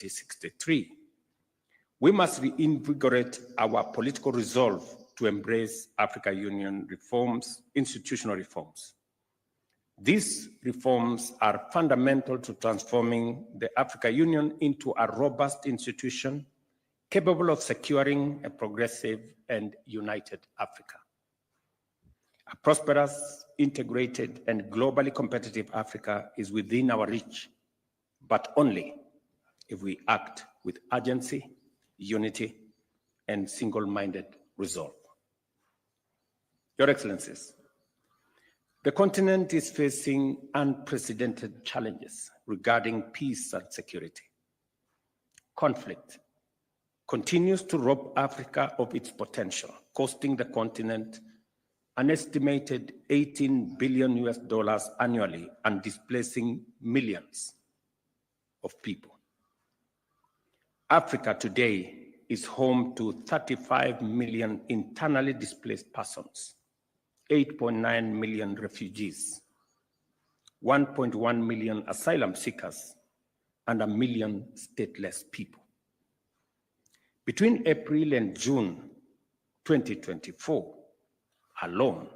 2063. We must reinvigorate our political resolve to embrace African Union reforms, institutional reforms. These reforms are fundamental to transforming the African Union into a robust institution capable of securing a progressive and united Africa. A prosperous, integrated, and globally competitive Africa is within our reach, but only if we act with urgency, unity, and single-minded resolve. Your Excellencies, the continent is facing unprecedented challenges regarding peace and security. Conflict continues to rob Africa of its potential, costing the continent an estimated $18 billion annually and displacing millions of people. Africa today is home to 35 million internally displaced persons, 8.9 million refugees, 1.1 million asylum seekers, and 1 million stateless people. Between April and June 2024 alone,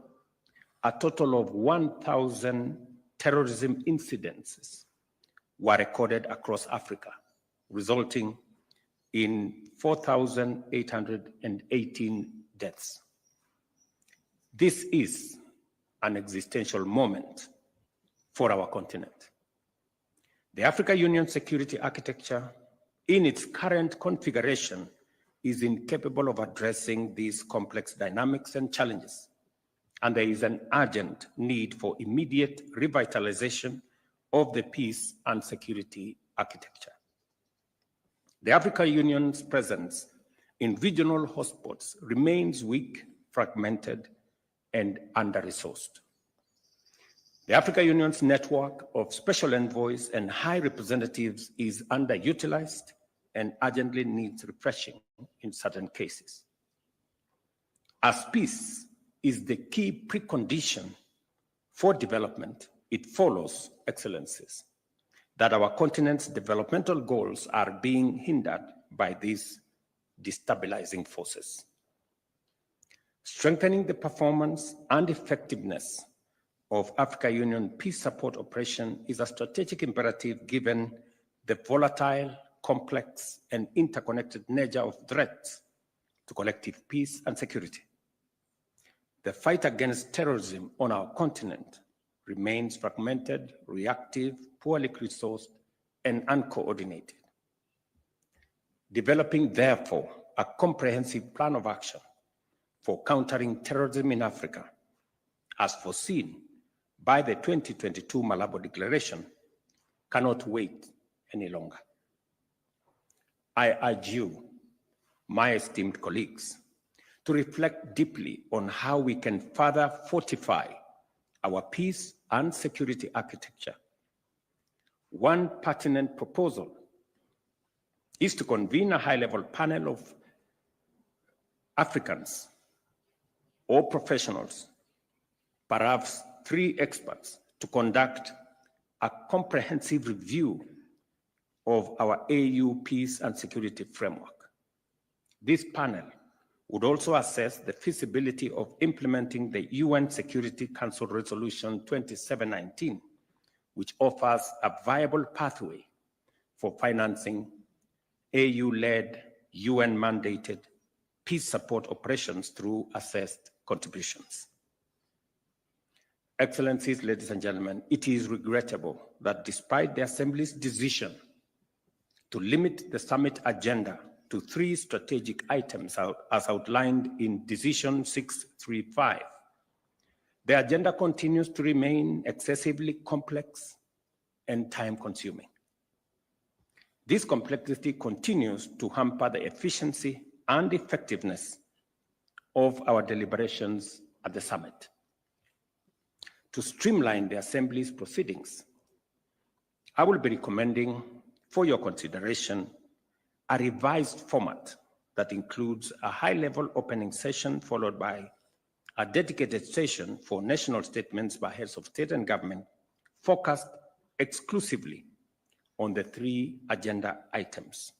a total of 1,000 terrorism incidents were recorded across Africa, resulting in 4,818 deaths. This is an existential moment for our continent. The African Union security architecture, in its current configuration, is incapable of addressing these complex dynamics and challenges, and there is an urgent need for immediate revitalization of the peace and security architecture. The African Union's presence in regional hotspots remains weak, fragmented, and under-resourced. The African Union's network of special envoys and high representatives is underutilized and urgently needs refreshing in certain cases. As peace is the key precondition for development, it follows, Excellencies, that our continent's developmental goals are being hindered by these destabilizing forces. Strengthening the performance and effectiveness of African Union peace support operation is a strategic imperative given the volatile, complex, and interconnected nature of threats to collective peace and security. The fight against terrorism on our continent remains fragmented, reactive, poorly resourced, and uncoordinated. Developing, therefore, a comprehensive plan of action for countering terrorism in Africa, as foreseen by the 2022 Malabo Declaration, cannot wait any longer. I urge you, my esteemed colleagues, to reflect deeply on how we can further fortify our peace and security architecture. One pertinent proposal is to convene a high-level panel of Africans or professionals, perhaps 3 experts, to conduct a comprehensive review of our AU peace and security framework. This panel would also assess the feasibility of implementing the UN Security Council Resolution 2719, which offers a viable pathway for financing AU-led, UN-mandated peace support operations through assessed contributions. Excellencies, ladies and gentlemen, it is regrettable that despite the Assembly's decision to limit the summit agenda to 3 strategic items as outlined in Decision 635, the agenda continues to remain excessively complex and time-consuming. This complexity continues to hamper the efficiency and effectiveness of our deliberations at the summit. To streamline the Assembly's proceedings, I will be recommending for your consideration a revised format that includes a high-level opening session followed by a dedicated session for national statements by heads of state and government focused exclusively on the 3 agenda items.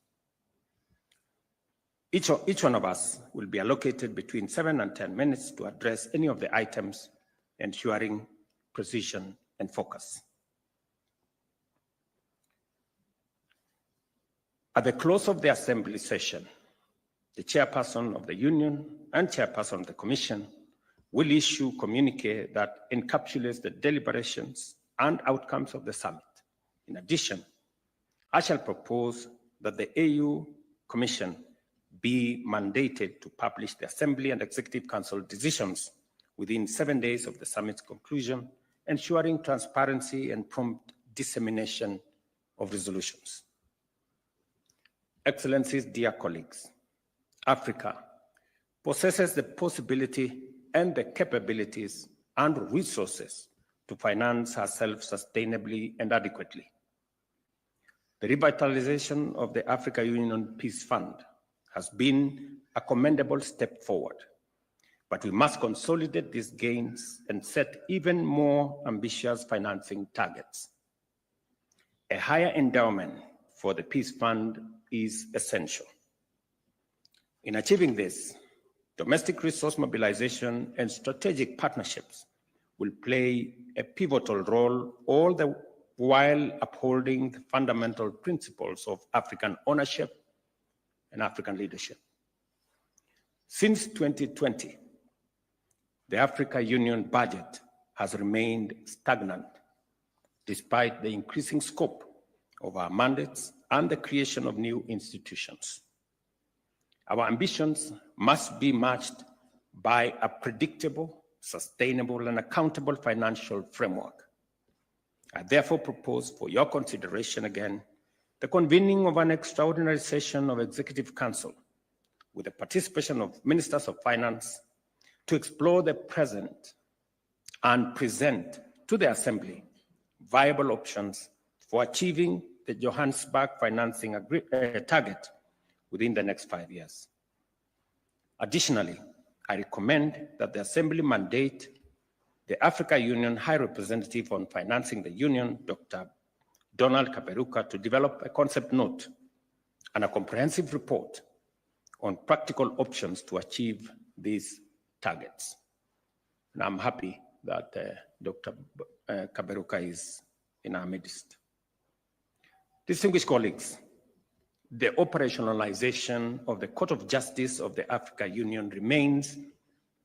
Each one of us will be allocated between 7 and 10 minutes to address any of the items, ensuring precision and focus. At the close of the Assembly session, the Chairperson of the Union and Chairperson of the Commission will issue a communique that encapsulates the deliberations and outcomes of the summit. In addition, I shall propose that the AU Commission be mandated to publish the Assembly and Executive Council decisions within 7 days of the summit's conclusion, ensuring transparency and prompt dissemination of resolutions. Excellencies, dear colleagues, Africa possesses the possibility and the capabilities and resources to finance herself sustainably and adequately. The revitalization of the Africa Union Peace Fund has been a commendable step forward, but we must consolidate these gains and set even more ambitious financing targets. A higher endowment for the Peace Fund is essential. In achieving this, domestic resource mobilization and strategic partnerships will play a pivotal role, all the while upholding the fundamental principles of African ownership and African leadership. Since 2020, the Africa Union budget has remained stagnant despite the increasing scope of our mandates and the creation of new institutions. Our ambitions must be matched by a predictable, sustainable, and accountable financial framework. I therefore propose for your consideration again the convening of an extraordinary session of Executive Council with the participation of Ministers of Finance to explore the present and present to the Assembly viable options for achieving the Johannesburg financing target within the next 5 years. Additionally, I recommend that the Assembly mandate the Africa Union High Representative on Financing the Union, Dr. Donald Kaberuka, to develop a concept note and a comprehensive report on practical options to achieve these targets. And I'm happy that Dr. Kaberuka is in our midst. Distinguished colleagues, the operationalization of the Court of Justice of the Africa Union remains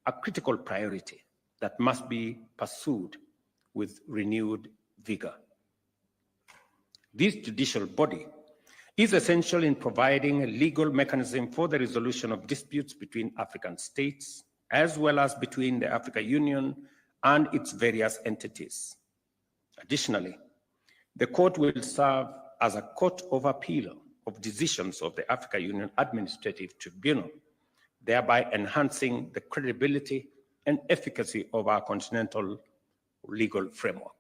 a critical priority that must be pursued with renewed vigor. This judicial body is essential in providing a legal mechanism for the resolution of disputes between African states, as well as between the Africa Union and its various entities. Additionally, the court will serve as a court of appeal of decisions of the Africa Union Administrative Tribunal, thereby enhancing the credibility and efficacy of our continental legal framework.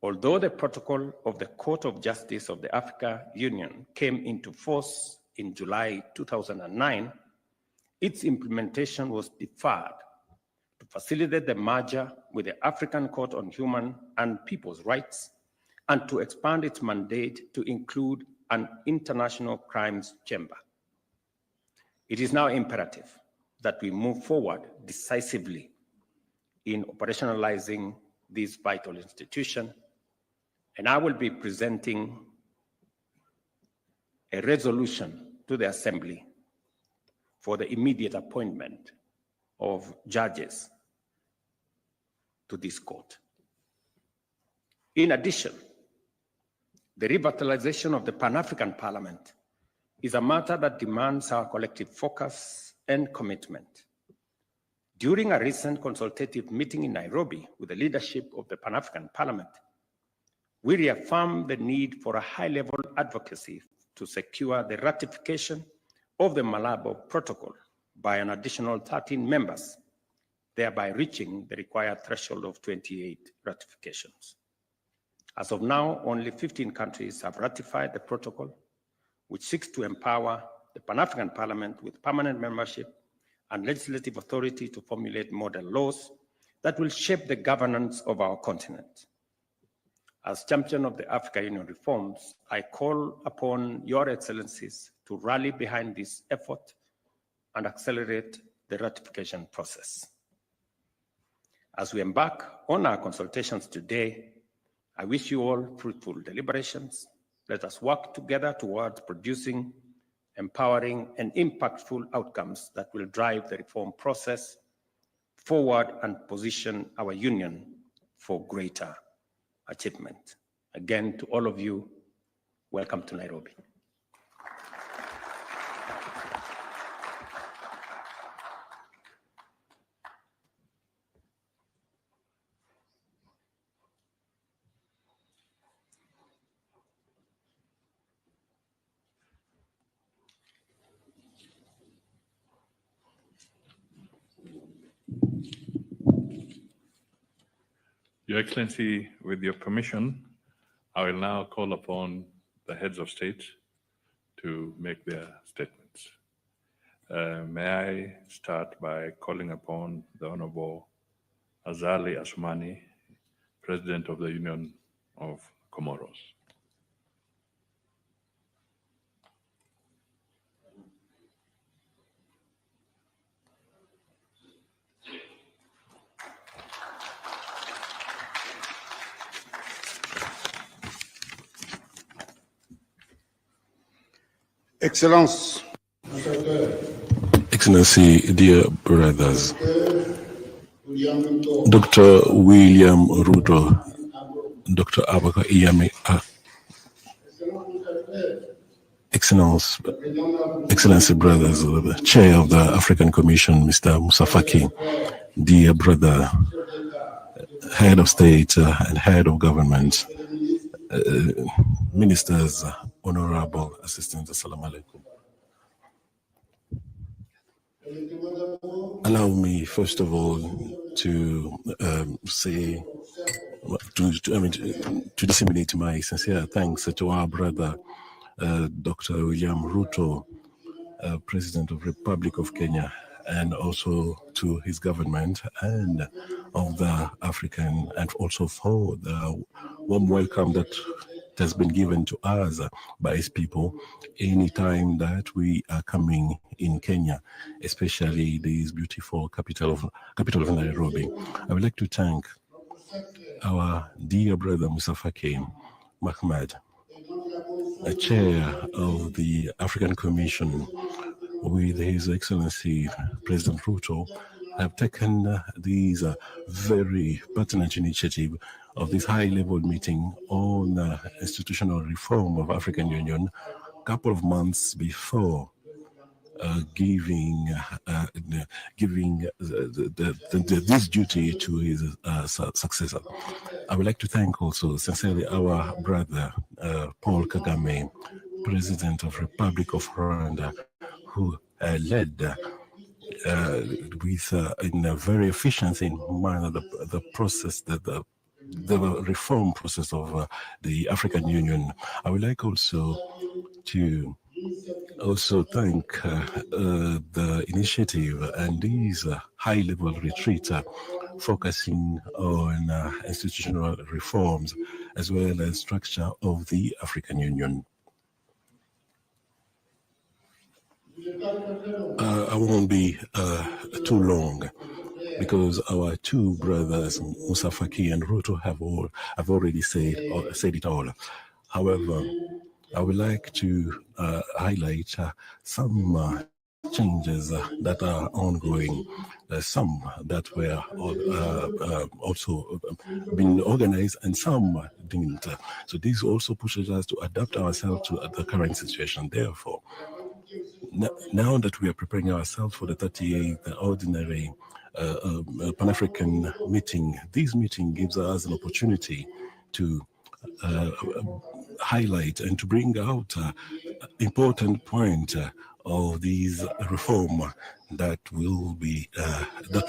Although the protocol of the Court of Justice of the Africa Union came into force in July 2009, its implementation was deferred to facilitate the merger with the African Court on Human and People's Rights and to expand its mandate to include an international crimes chamber. It is now imperative that we move forward decisively in operationalizing this vital institution, and I will be presenting a resolution to the Assembly for the immediate appointment of judges to this court. In addition, the revitalization of the Pan-African Parliament is a matter that demands our collective focus and commitment. During a recent consultative meeting in Nairobi with the leadership of the Pan-African Parliament, we reaffirmed the need for a high-level advocacy to secure the ratification of the Malabo Protocol by an additional 13 members, thereby reaching the required threshold of 28 ratifications. As of now, only 15 countries have ratified the protocol, which seeks to empower the Pan-African Parliament with permanent membership and legislative authority to formulate model laws that will shape the governance of our continent. As champion of the African Union reforms, I call upon your excellencies to rally behind this effort and accelerate the ratification process. As we embark on our consultations today, I wish you all fruitful deliberations. Let us work together towards producing empowering and impactful outcomes that will drive the reform process forward and position our union for greater achievement. Again, to all of you, welcome to Nairobi. Your Excellency, with your permission, I will now call upon the heads of state to make their statements. May I start by calling upon the Honorable Azali Assoumani, President of the Union of Comoros. Excellency, dear brothers, Dr. William Ruto, Dr. Abaka Iyame, Excellency brothers, the Chair of the African Commission, Mr. Moussa Faki, dear brother, Head of State and Head of Government, Ministers, Honorable Assistants, Assalamu alaikum. Allow me, first of all, to disseminate my sincere thanks to our brother, Dr. William Ruto, President of the Republic of Kenya, and also to his government and of the African, and also for the warm welcome that has been given to us by his people anytime that we are coming in Kenya, especially this beautiful capital of Nairobi. I would like to thank our dear brother Moussa Faki Mahmoud, a chair of the African Commission, with His Excellency President Ruto, have taken these very pertinent initiative of this high-level meeting on institutional reform of African Union a couple of months before giving this duty to his successor. I would like to thank also sincerely our brother Paul Kagame, President of Republic of Rwanda, who led in a very efficient manner the process, the reform process of the African Union. I would like also to thank the initiative and these high-level retreats focusing on institutional reforms as well as structure of the African Union. I won't be too long because our two brothers, Moussa Faki and Ruto, have already said it all. However, I would like to highlight some changes that are ongoing, some that were also been organized and some didn't. So this also pushes us to adapt ourselves to the current situation. Therefore, now that we are preparing ourselves for the 38th ordinary Pan-African meeting, this meeting gives us an opportunity to highlight and to bring out important point of these reform that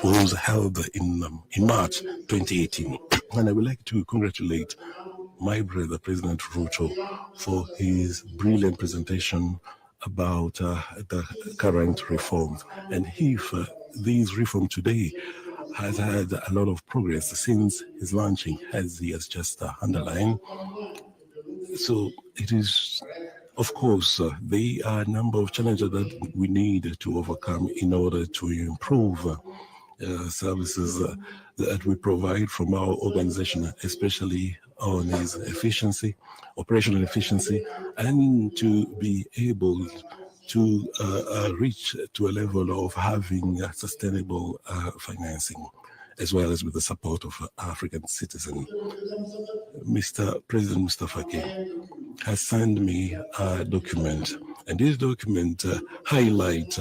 was held in March 2018. And I would like to congratulate my brother, President Ruto, for his brilliant presentation about the current reforms. And if these reforms today has had a lot of progress since his launching, as he has just underlined. So it is, of course, there are a number of challenges that we need to overcome in order to improve services that we provide from our organization, especially on its efficiency, operational efficiency, and to be able to reach to a level of having sustainable financing, as well as with the support of African citizens. Mr. President Mustafa has sent me a document, and this document highlights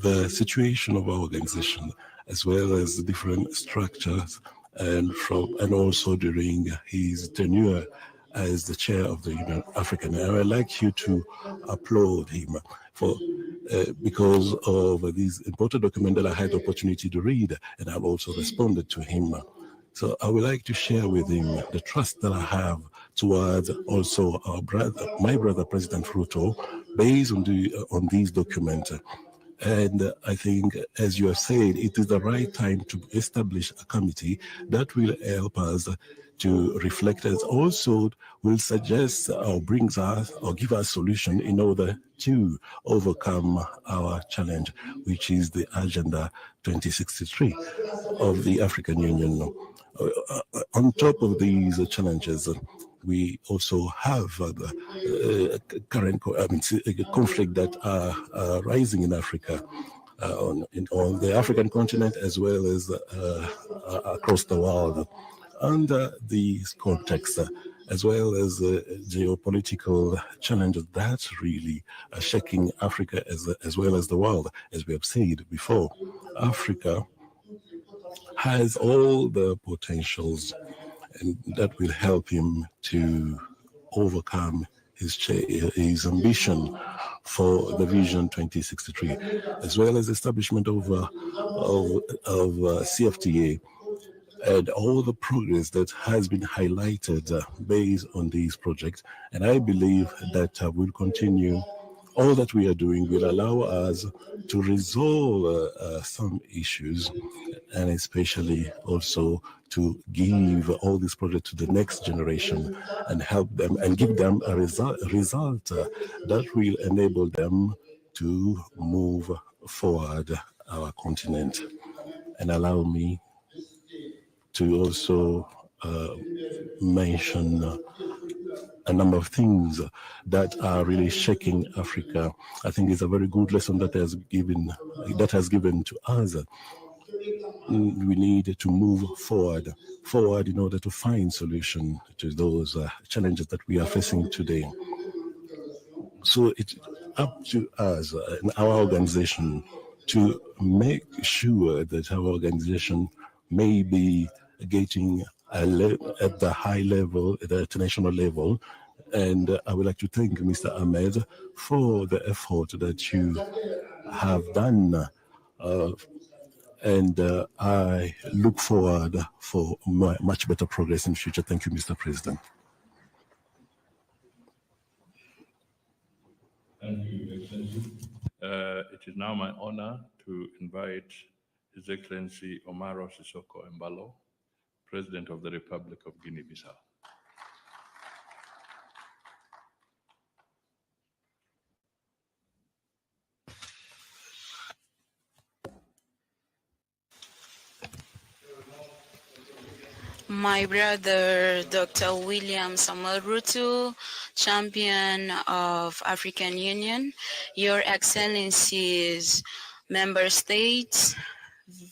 the situation of our organization, as well as the different structures, and also during his tenure as the chair of the Union African. And I would like you to applaud him for because of this important document that I had the opportunity to read, and I've also responded to him. So I would like to share with him the trust that I have towards also our brother, my brother, President Ruto, based on these documents. And I think, as you have said, it is the right time to establish a committee that will help us to reflect, as also will suggest or brings us or give us solution in order to overcome our challenge, which is the Agenda 2063 of the African Union. On top of these challenges, we also have current conflict that are rising in Africa, on the African continent, as well as across the world. Under these contexts, as well as geopolitical challenges that really are shaking Africa as well as the world, as we have said before, Africa has all the potentials, and that will help him to overcome his ambition for the Vision 2063, as well as establishment of CFTA and all the progress that has been highlighted based on these projects. And I believe that we'll continue. All that we are doing will allow us to resolve some issues, and especially also to give all these projects to the next generation and help them and give them a result that will enable them to move forward our continent. And allow me to also mention a number of things that are really shaking Africa. I think it's a very good lesson that has given to us. We need to move forward in order to find solution to those challenges that we are facing today. So it's up to us and our organization to make sure that our organization may be getting at the high level, at the international level. And I would like to thank Mr. Ahmed for the effort that you have done. And I look forward for much better progress in the future. Thank you, Mr. President. Thank you, Excellency. It is now my honor to invite His Excellency Omaro Sissoco Embalo, President of the Republic of Guinea-Bissau. My brother, Dr. William Samuel Ruto, champion of African Union, Your Excellencies, Member States,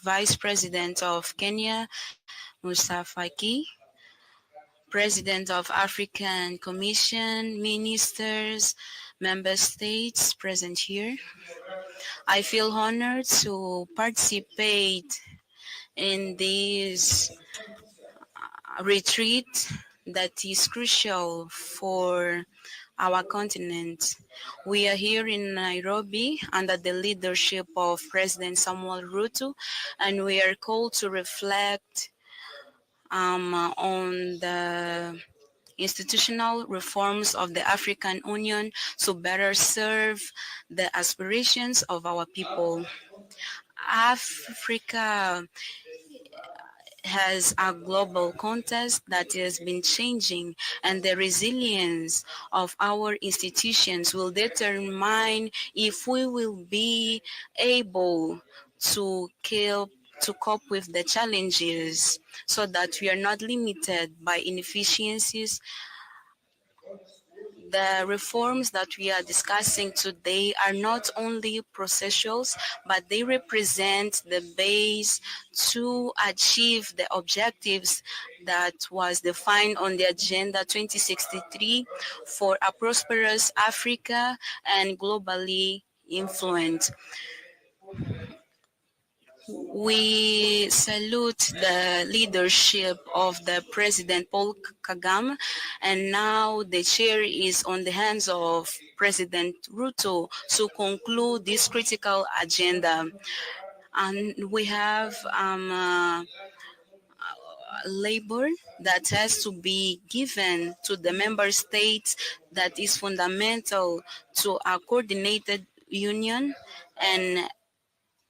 Vice President of Kenya, Mustafa Ki, President of African Commission, Ministers, Member States present here. I feel honored to participate in this retreat that is crucial for our continent. We are here in Nairobi under the leadership of President Samuel Ruto, and we are called to reflect on the institutional reforms of the African Union to better serve the aspirations of our people. Africa has a global context that has been changing, and the resilience of our institutions will determine if we will be able to cope with the challenges so that we are not limited by inefficiencies. The reforms that we are discussing today are not only processuals, but they represent the base to achieve the objectives that was defined on the Agenda 2063 for a prosperous Africa and globally influent. We salute the leadership of the President Paul Kagame, and now the chair is on the hands of President Ruto to conclude this critical agenda. And we have labor that has to be given to the member states that is fundamental to a coordinated union and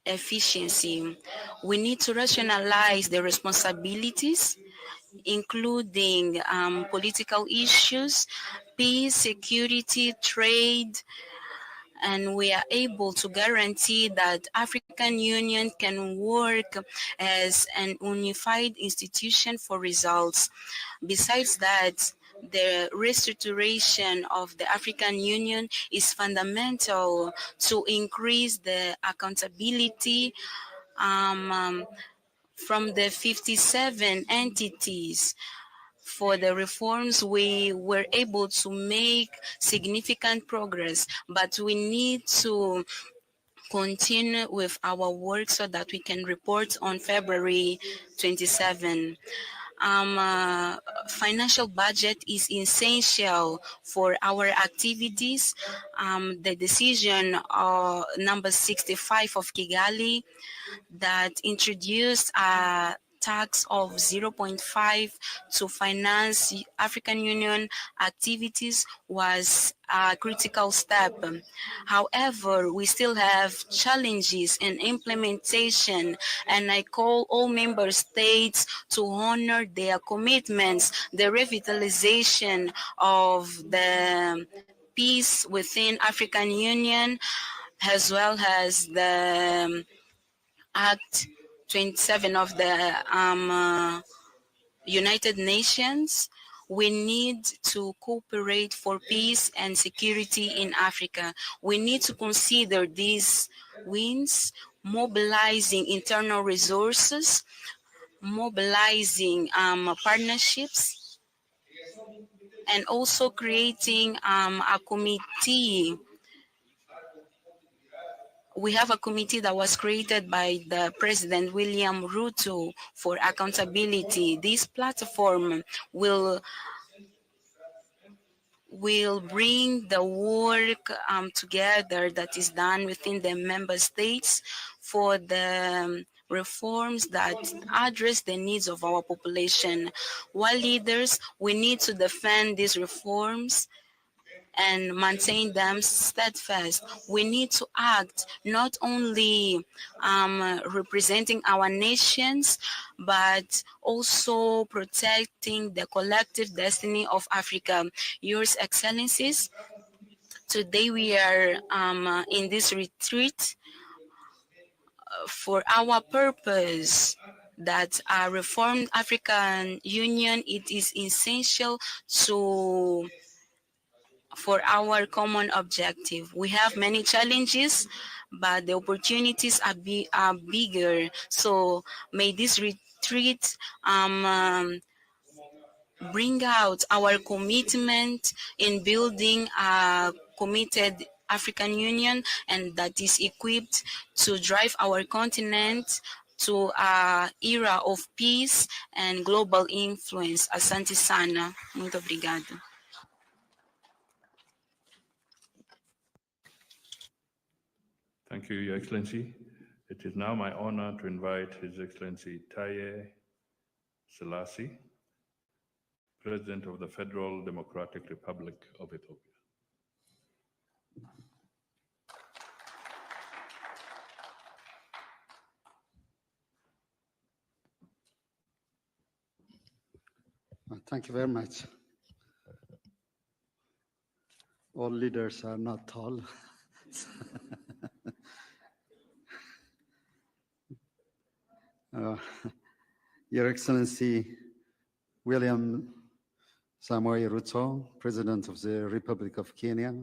efficiency. We need to rationalize the responsibilities, including political issues, peace, security, trade, and we are able to guarantee that African Union can work as an unified institution for results. Besides that, the restructuration of the African Union is fundamental to increase the accountability from the 57 entities. For the reforms, we were able to make significant progress, but we need to continue with our work so that we can report on February 27. Financial budget is essential for our activities. The decision number 65 of Kigali that introduced a tax of 0.5 to finance African Union activities was a critical step. However, we still have challenges in implementation, and I call all member states to honor their commitments, the revitalization of the peace within African Union, as well as the Act 27 of the United Nations. We need to cooperate for peace and security in Africa. We need to consider these wins, mobilizing internal resources, mobilizing partnerships, and also creating a committee. We have a committee that was created by the President William Ruto for accountability. This platform will bring the work together that is done within the member states for the reforms that address the needs of our population. While leaders, we need to defend these reforms and maintain them steadfast. We need to act not only representing our nations, but also protecting the collective destiny of Africa. Yours Excellencies, today we are in this retreat for our purpose that a reformed African Union, it is essential for our common objective. We have many challenges, but the opportunities are bigger. So may this retreat bring out our commitment in building a committed African Union, and that is equipped to drive our continent to an era of peace and global influence. Asante sana. Muito obrigado. Thank you, Your Excellency. It is now my honor to invite His Excellency Taye Selassie, President of the Federal Democratic Republic of Ethiopia. Thank you very much. All leaders are not tall. Your Excellency, William Samoei Ruto, President of the Republic of Kenya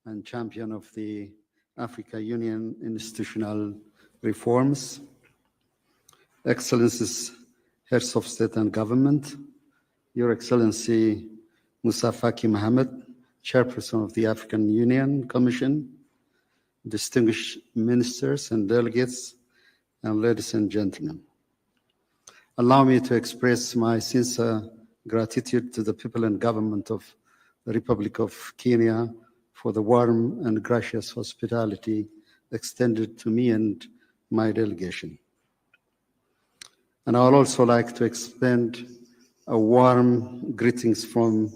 and champion of the Africa Union institutional reforms, Excellencies, Heads of State and Government, Your Excellency Musa Faki Mohammed, Chairperson of the African Union Commission, distinguished ministers and delegates, and ladies and gentlemen. Allow me to express my sincere gratitude to the people and government of the Republic of Kenya for the warm and gracious hospitality extended to me and my delegation. And I would also like to extend a warm greetings from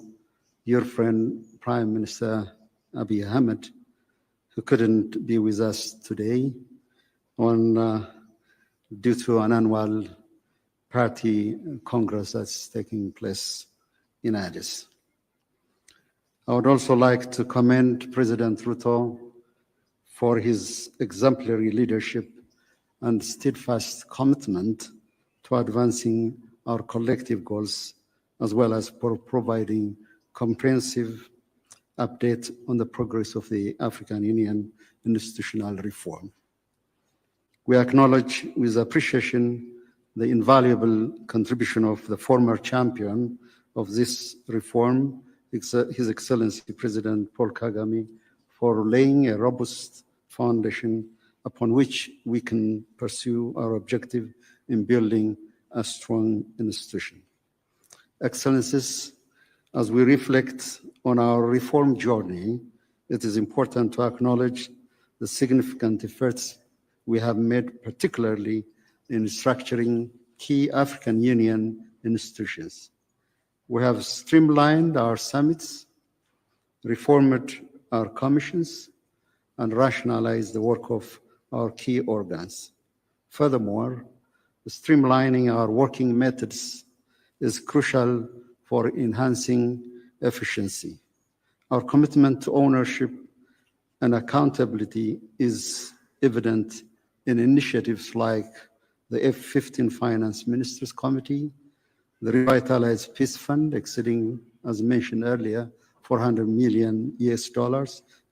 your friend, Prime Minister Abiy Ahmed, who couldn't be with us today due to an annual party congress that's taking place in Addis. I would also like to commend President Ruto for his exemplary leadership and steadfast commitment to advancing our collective goals, as well as for providing comprehensive update on the progress of the African Union institutional reform. We acknowledge with appreciation the invaluable contribution of the former champion of this reform, His Excellency President Paul Kagame, for laying a robust foundation upon which we can pursue our objective in building a strong institution. Excellencies, as we reflect on our reform journey, it is important to acknowledge the significant efforts we have made, particularly in structuring key African Union institutions. We have streamlined our summits, reformed our commissions, and rationalized the work of our key organs. Furthermore, streamlining our working methods is crucial for enhancing efficiency. Our commitment to ownership and accountability is evident in initiatives like the F-15 Finance Ministers Committee, the Revitalized Peace Fund exceeding, as mentioned earlier, $400 million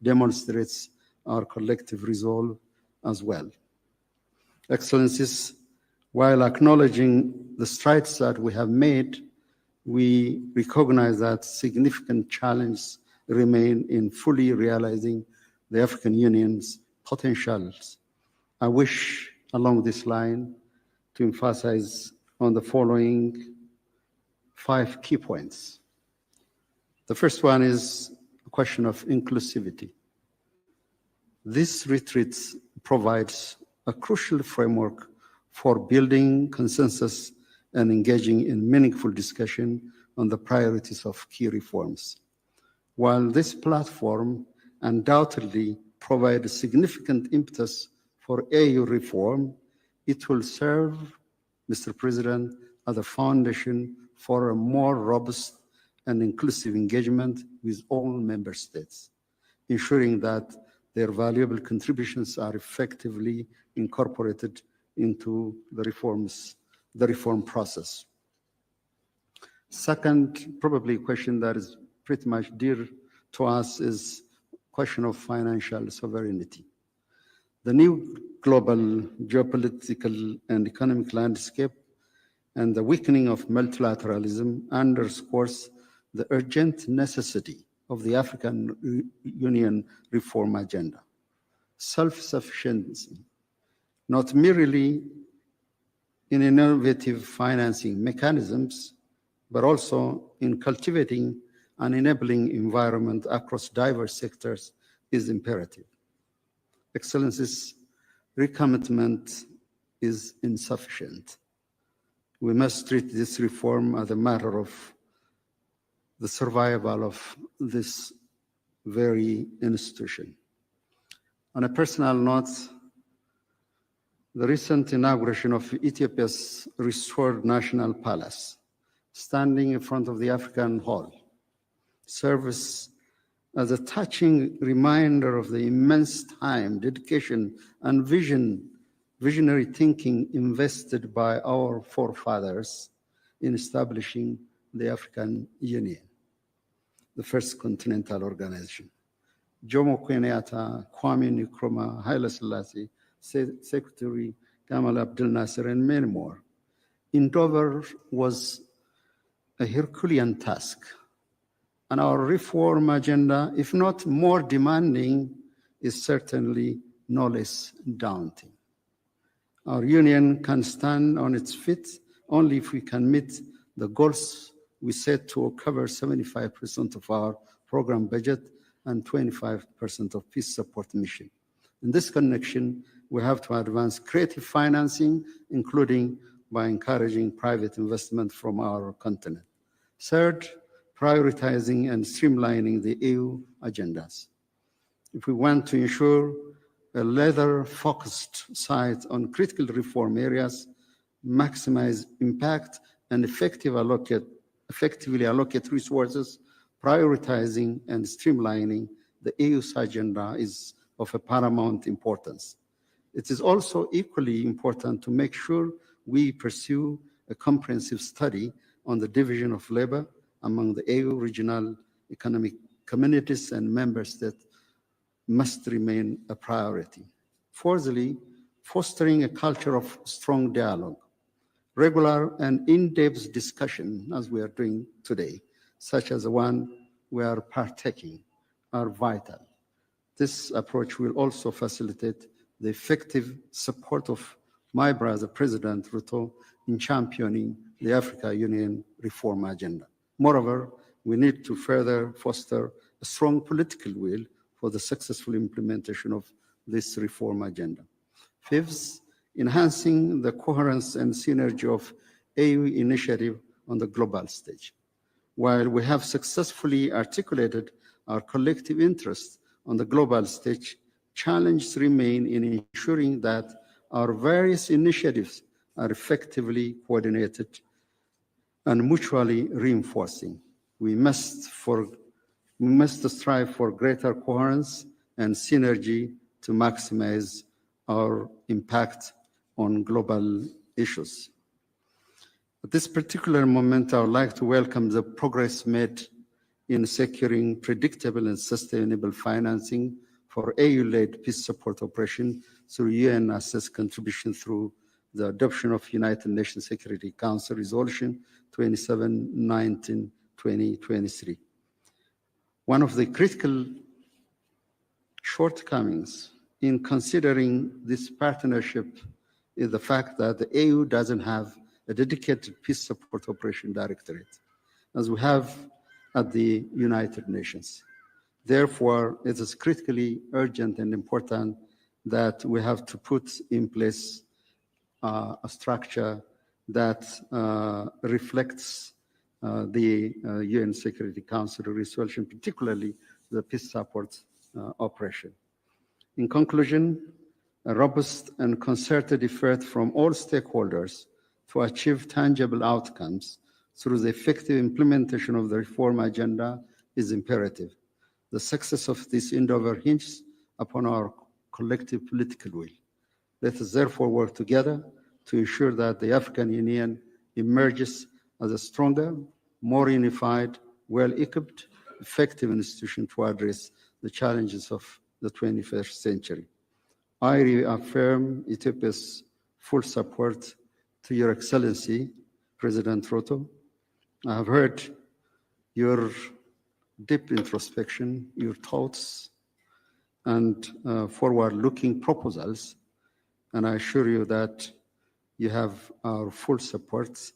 demonstrates our collective resolve as well. Excellencies, while acknowledging the strides that we have made, we recognize that significant challenges remain in fully realizing the African Union's potentials. I wish, along this line, to emphasize on the following 5 key points. The first one is a question of inclusivity. This retreat provides a crucial framework for building consensus and engaging in meaningful discussion on the priorities of key reforms. While this platform undoubtedly provides significant impetus for AU reform, it will serve, Mr. President, as a foundation for a more robust and inclusive engagement with all member states, ensuring that their valuable contributions are effectively incorporated into the reform process. Second, probably a question that is pretty much dear to us is question of financial sovereignty. The new global geopolitical and economic landscape and the weakening of multilateralism underscores the urgent necessity of the African Union reform agenda. Self-sufficiency, not merely in innovative financing mechanisms, but also in cultivating an enabling environment across diverse sectors is imperative. Excellencies, recommitment is insufficient. We must treat this reform as a matter of the survival of this very institution. On a personal note, the recent inauguration of Ethiopia's restored National Palace standing in front of the African Hall serves as a touching reminder of the immense time, dedication, and visionary thinking invested by our forefathers in establishing the African Union, the first continental organization. Jomo Kenyatta, Kwame Nkrumah, Haile Selassie, Secretary Gamal Abdel Nasser, and many more. Endeavor was a Herculean task, and our reform agenda, if not more demanding, is certainly no less daunting. Our union can stand on its feet only if we can meet the goals we set to cover 75% of our program budget and 25% of peace support mission. In this connection, we have to advance creative financing, including by encouraging private investment from our continent. Third, prioritizing and streamlining the EU agendas. If we want to ensure a laser-focused sight on critical reform areas, maximize impact, and effectively allocate resources, prioritizing and streamlining the EU's agenda is of a paramount importance. It is also equally important to make sure we pursue a comprehensive study on the division of labor among the EU regional economic communities and member states must remain a priority. Fourthly, fostering a culture of strong dialogue. Regular and in-depth discussion, as we are doing today, such as the one we are partaking, are vital. This approach will also facilitate the effective support of my brother, President Ruto, in championing the Africa Union reform agenda. Moreover, we need to further foster a strong political will for the successful implementation of this reform agenda. Fifth, enhancing the coherence and synergy of EU initiative on the global stage. While we have successfully articulated our collective interests on the global stage, challenges remain in ensuring that our various initiatives are effectively coordinated and mutually reinforcing. We must strive for greater coherence and synergy to maximize our impact on global issues. At this particular moment, I would like to welcome the progress made in securing predictable and sustainable financing for EU-led peace support operation through UN-assessed contribution through the adoption of United Nations Security Council Resolution 2719/2023. One of the critical shortcomings in considering this partnership is the fact that the EU doesn't have a dedicated peace support operation directorate, as we have at the United Nations. Therefore, it is critically urgent and important that we have to put in place a structure that reflects the UN Security Council resolution, particularly the peace support operation. In conclusion, a robust and concerted effort from all stakeholders to achieve tangible outcomes through the effective implementation of the reform agenda is imperative. The success of this endeavor hinges upon our collective political will. Let us therefore work together to ensure that the African Union emerges as a stronger, more unified, well-equipped, effective institution to address the challenges of the 21st century. I reaffirm Ethiopia's full support to Your Excellency, President Ruto. I have heard your deep introspection, your thoughts, and forward-looking proposals, and I assure you that you have our full support,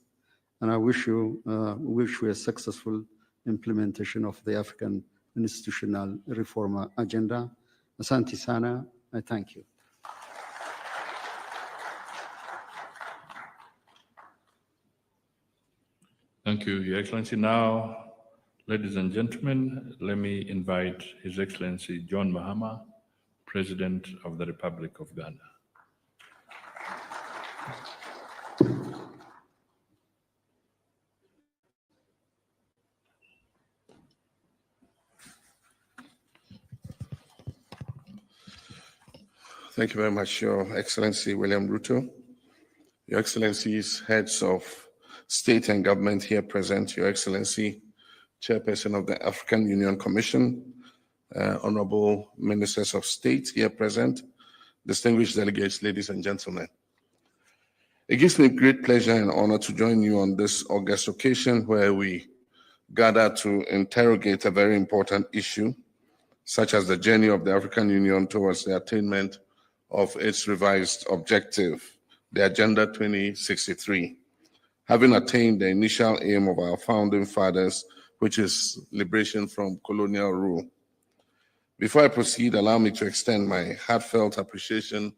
and I wish you a successful implementation of the African institutional reform agenda. Asante sana, I thank you. Thank you, Your Excellency. Now, ladies and gentlemen, let me invite His Excellency John Mahama, President of the Republic of Ghana. Thank you very much, Your Excellency William Ruto. Your Excellencies, heads of state and government here present, Your Excellency, Chairperson of the African Union Commission, Honorable Ministers of State here present, distinguished delegates, ladies and gentlemen. It gives me great pleasure and honor to join you on this august occasion where we gather to interrogate a very important issue, such as the journey of the African Union towards the attainment of its revised objective, the Agenda 2063, having attained the initial aim of our founding fathers, which is liberation from colonial rule. Before I proceed, allow me to extend my heartfelt appreciation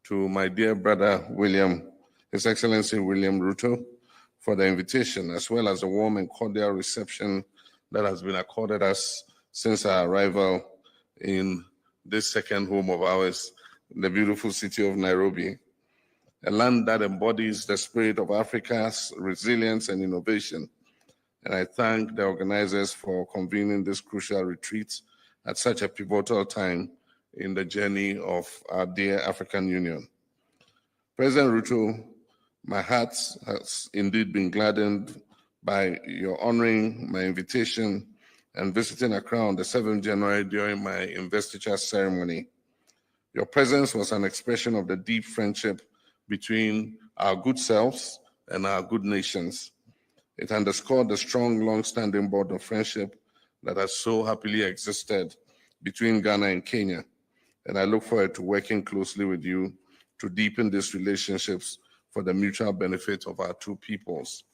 to my dear brother William, His Excellency William Ruto, for the invitation, as well as the warm and cordial reception that has been accorded us since our arrival in this second home of ours, the beautiful city of Nairobi, a land that embodies the spirit of Africa's resilience and innovation. And I thank the organizers for convening this crucial retreat at such a pivotal time in the journey of our dear African Union. President Ruto, my heart has indeed been gladdened by your honoring my invitation and visiting Accra on the 7th January during my investiture ceremony. Your presence was an expression of the deep friendship between our good selves and our good nations. It underscored the strong, long-standing bond of friendship that has so happily existed between Ghana and Kenya. And I look forward to working closely with you to deepen these relationships for the mutual benefit of our two peoples.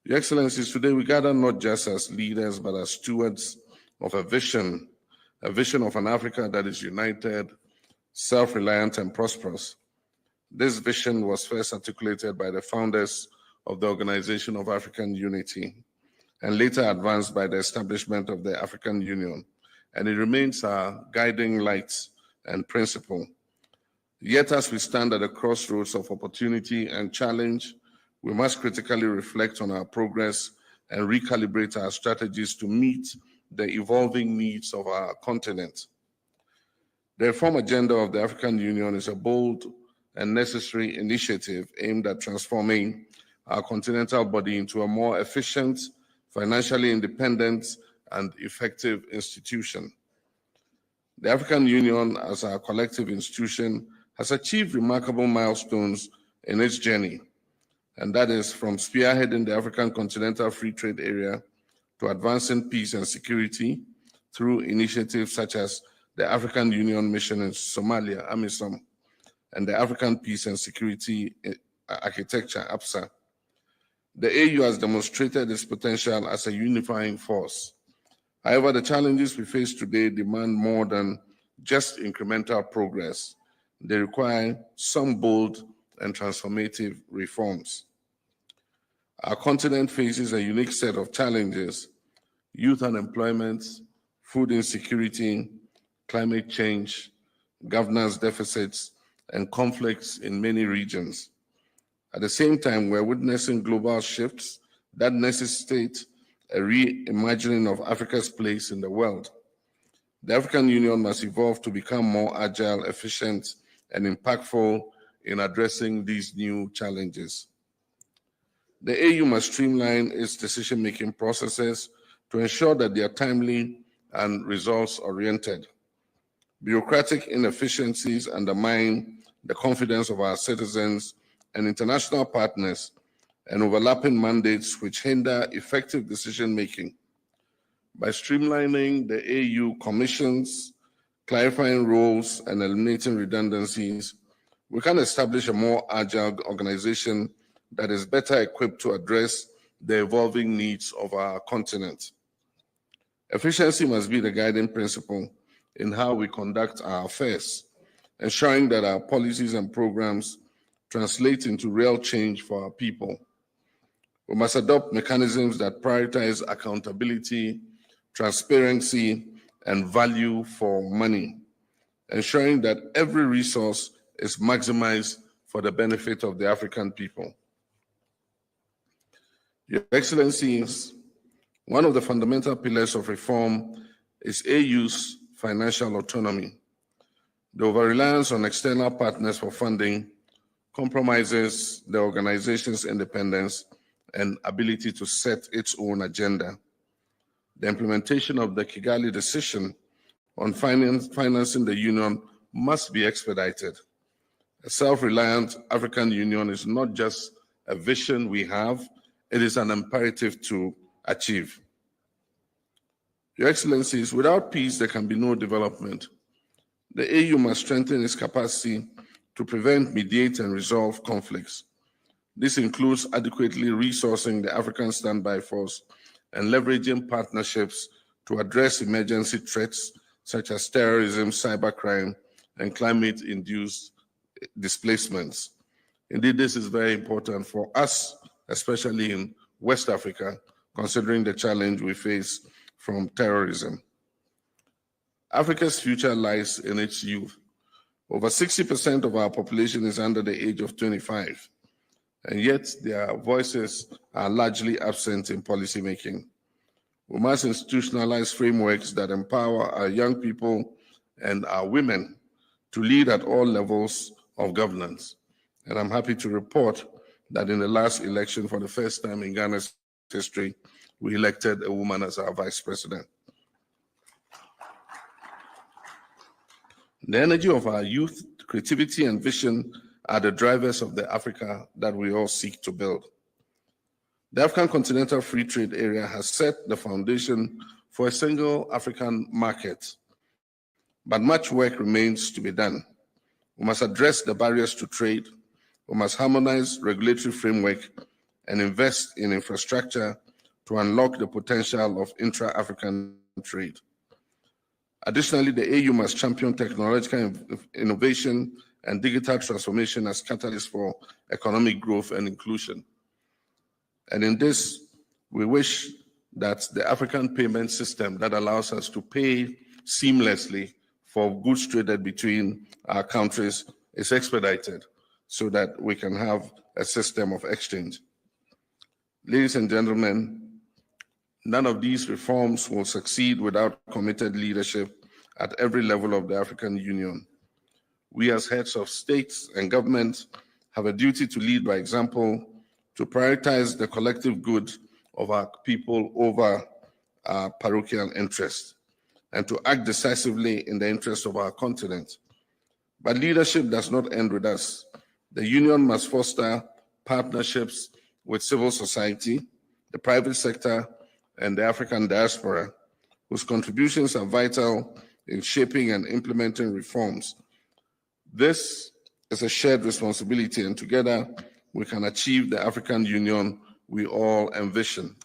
Your Excellencies, today we gather not just as leaders, but as stewards of a vision of an Africa that is united, self-reliant, and prosperous. This vision was first articulated by the founders of the Organization of African Unity, and later advanced by the establishment of the African Union, and it remains our guiding light and principle. Yet as we stand at the crossroads of opportunity and challenge, we must critically reflect on our progress and recalibrate our strategies to meet the evolving needs of our continent. The reform agenda of the African Union is a bold and necessary initiative aimed at transforming our continental body into a more efficient, financially independent, and effective institution. The African Union, as our collective institution, has achieved remarkable milestones in its journey, and that is from spearheading the African Continental Free Trade Area to advancing peace and security through initiatives such as the African Union Mission in Somalia, AMISOM, and the African Peace and Security Architecture, APSA. The AU has demonstrated its potential as a unifying force. However, the challenges we face today demand more than just incremental progress. They require some bold and transformative reforms. Our continent faces a unique set of challenges: youth unemployment, food insecurity, climate change, governance deficits, and conflicts in many regions. At the same time, we're witnessing global shifts that necessitate a reimagining of Africa's place in the world. The African Union must evolve to become more agile, efficient, and impactful in addressing these new challenges. The AU must streamline its decision-making processes to ensure that they are timely and results-oriented. Bureaucratic inefficiencies undermine the confidence of our citizens and international partners, and overlapping mandates which hinder effective decision-making. By streamlining the AU commissions, clarifying roles, and eliminating redundancies, we can establish a more agile organization that is better equipped to address the evolving needs of our continent. Efficiency must be the guiding principle in how we conduct our affairs, ensuring that our policies and programs translate into real change for our people. We must adopt mechanisms that prioritize accountability, transparency, and value for money, ensuring that every resource is maximized for the benefit of the African people. Your Excellencies, one of the fundamental pillars of reform is AU's financial autonomy. The over-reliance on external partners for funding compromises the organization's independence and ability to set its own agenda. The implementation of the Kigali decision on financing the Union must be expedited. A self-reliant African Union is not just a vision we have, it is an imperative to achieve. Your Excellencies, without peace, there can be no development. The AU must strengthen its capacity to prevent, mediate, and resolve conflicts. This includes adequately resourcing the African Standby Force and leveraging partnerships to address emergency threats such as terrorism, cybercrime, and climate-induced displacements. Indeed, this is very important for us, especially in West Africa, considering the challenge we face from terrorism. Africa's future lies in its youth. Over 60% of our population is under the age of 25, and yet their voices are largely absent in policymaking. We must institutionalize frameworks that empower our young people and our women to lead at all levels of governance. And I'm happy to report that in the last election, for the first time in Ghana's history, we elected a woman as our vice president. The energy of our youth, creativity, and vision are the drivers of the Africa that we all seek to build. The African Continental Free Trade Area has set the foundation for a single African market, but much work remains to be done. We must address the barriers to trade, we must harmonize regulatory framework, and invest in infrastructure to unlock the potential of intra-African trade. Additionally, the AU must champion technological innovation and digital transformation as catalysts for economic growth and inclusion. And in this, we wish that the African payment system that allows us to pay seamlessly for goods traded between our countries is expedited so that we can have a system of exchange. Ladies and gentlemen, none of these reforms will succeed without committed leadership at every level of the African Union. We as heads of states and governments have a duty to lead by example, to prioritize the collective good of our people over our parochial interests, and to act decisively in the interest of our continent. But leadership does not end with us. The Union must foster partnerships with civil society, the private sector, and the African diaspora, whose contributions are vital in shaping and implementing reforms. This is a shared responsibility, and together we can achieve the African Union we all envision.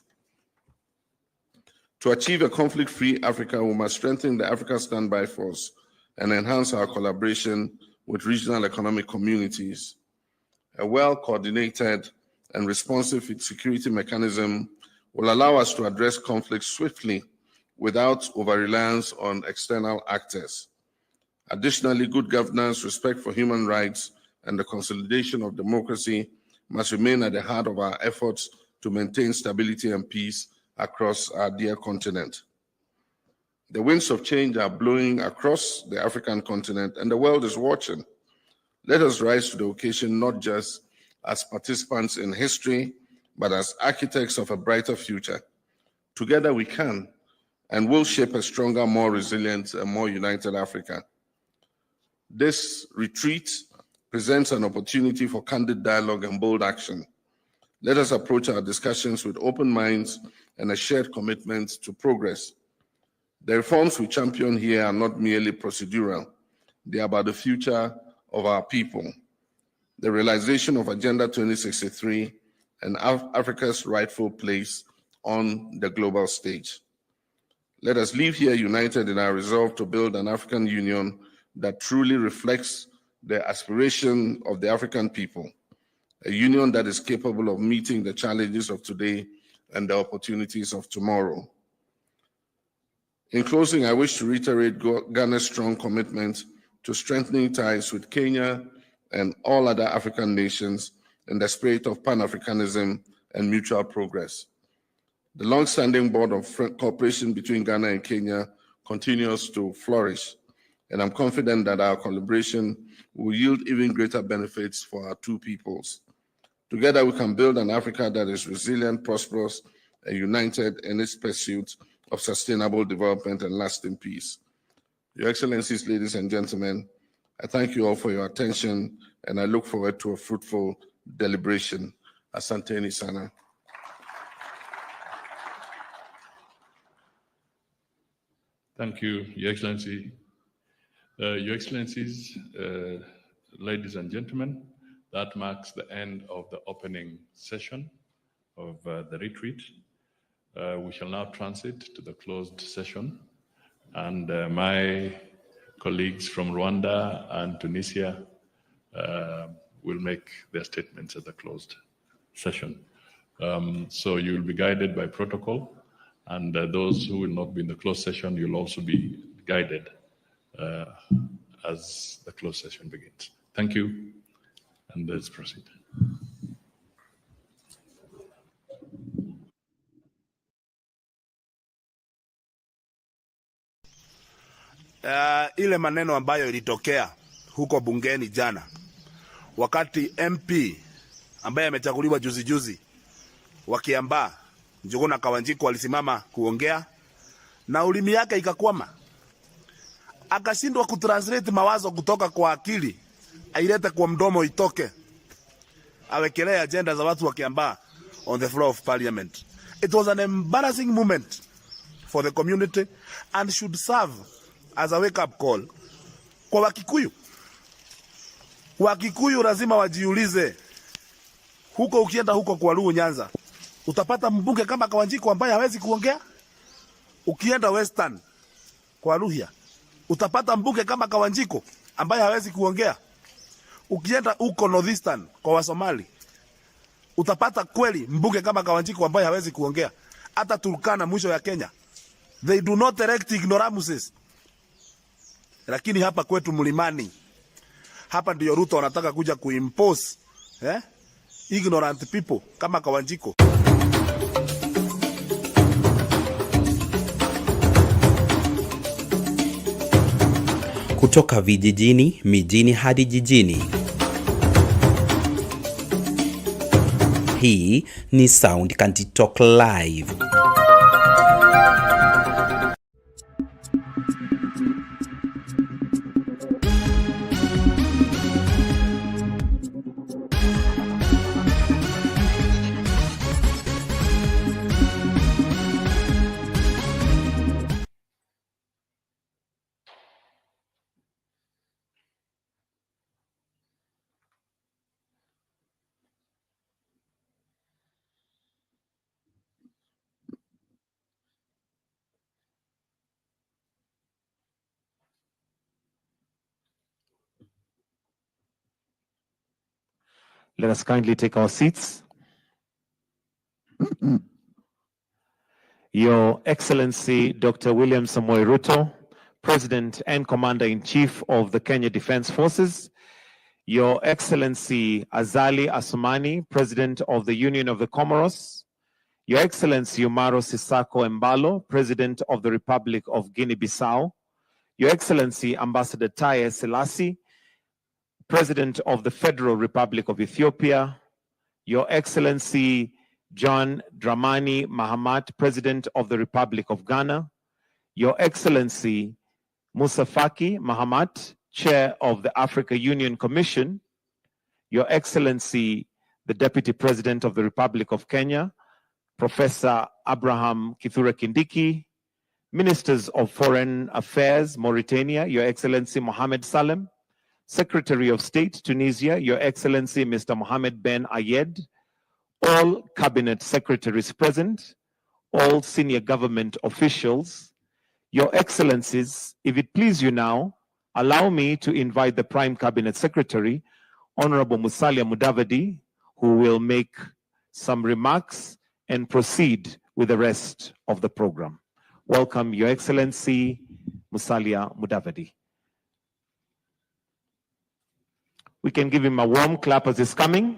To achieve a conflict-free Africa, we must strengthen the Africa Standby Force and enhance our collaboration with regional economic communities. A well-coordinated and responsive security mechanism will allow us to address conflicts swiftly without over-reliance on external actors. Additionally, good governance, respect for human rights, and the consolidation of democracy must remain at the heart of our efforts to maintain stability and peace across our dear continent. The winds of change are blowing across the African continent, and the world is watching. Let us rise to the occasion not just as participants in history, but as architects of a brighter future. Together we can and will shape a stronger, more resilient, and more united Africa. This retreat presents an opportunity for candid dialogue and bold action. Let us approach our discussions with open minds and a shared commitment to progress. The reforms we champion here are not merely procedural. They are about the future of our people, the realization of Agenda 2063, and Africa's rightful place on the global stage. Let us leave here united in our resolve to build an African Union that truly reflects the aspiration of the African people, a union that is capable of meeting the challenges of today and the opportunities of tomorrow. In closing, I wish to reiterate Ghana's strong commitment to strengthening ties with Kenya and all other African nations in the spirit of Pan-Africanism and mutual progress. The long-standing board of cooperation between Ghana and Kenya continues to flourish, and I'm confident that our collaboration will yield even greater benefits for our two peoples. Together, we can build an Africa that is resilient, prosperous, and united in its pursuit of sustainable development and lasting peace. Your Excellencies, ladies and gentlemen, I thank you all for your attention, and I look forward to a fruitful deliberation. Asanteni sana. Thank you, Your Excellency. Your Excellencies, ladies and gentlemen, that marks the end of the opening session of the retreat. We shall now transit to the closed session, and my colleagues from Rwanda and Tunisia will make their statements at the closed session. So you will be guided by protocol, and those who will not be in the closed session, you'll also be guided as the closed session begins. Thank you, and let's proceed. Ile maneno ambayo ilitokea huko bungeni jana wakati MP ambaye amechaguliwa juzi wa Kiambaa Njuguna Kawanjiko alisimama kuongea na ulimi yake ikakwama, akashindwa kutranslate mawazo kutoka kwa akili ailete kwa mdomo itoke, awekelea agenda za watu wa Kiambaa on the floor of parliament. It was an embarrassing moment for the community and should serve as a wake up call kwa Wakikuyu. Wakikuyu lazima wajiulize, huko ukienda huko kwa Luo Nyanza utapata mbunge kama Kawanjiko ambaye hawezi kuongea. Ukienda Western kwa Luhya utapata mbunge kama Kawanjiko ambaye hawezi kuongea. Ukienda huko Northeastern kwa Wasomali utapata kweli mbunge kama Kawanjiko ambaye hawezi kuongea. Hata Turkana mwisho ya Kenya, they do not elect ignoramuses. Lakini hapa kwetu mlimani, hapa ndio Ruto anataka kuja kuimpose ignorant people kama Kawanjiko. Kutoka vijijini, mijini hadi jijini. Hii ni Sound Kanti Talk Live. Let us kindly take our seats. Your Excellency, Dr. William Samoei Ruto, President and Commander-in-Chief of the Kenya Defense Forces. Your Excellency Azali Assoumani, President of the Union of the Comoros. Your Excellency Umaro Sisako Embalo, President of the Republic of Guinea-Bissau. Your Excellency Ambassador Taye Selassie, President of the Federal Republic of Ethiopia. Your Excellency John Dramani Mahamat, President of the Republic of Ghana. Your Excellency Musa Faki Mahamat, Chair of the Africa Union Commission. Your Excellency, the Deputy President of the Republic of Kenya, Professor Abraham Kithure Kindiki. Ministers of Foreign Affairs, Mauritania, Your Excellency Mohamed Salem. Secretary of State, Tunisia, Your Excellency Mr. Mohamed Ben Ayed, all cabinet secretaries present, all senior government officials, Your Excellencies, if it please you now, allow me to invite the Prime Cabinet Secretary, Honorable Musalia Mudavadi, who will make some remarks and proceed with the rest of the program. Welcome, Your Excellency Musalia Mudavadi. We can give him a warm clap as he's coming.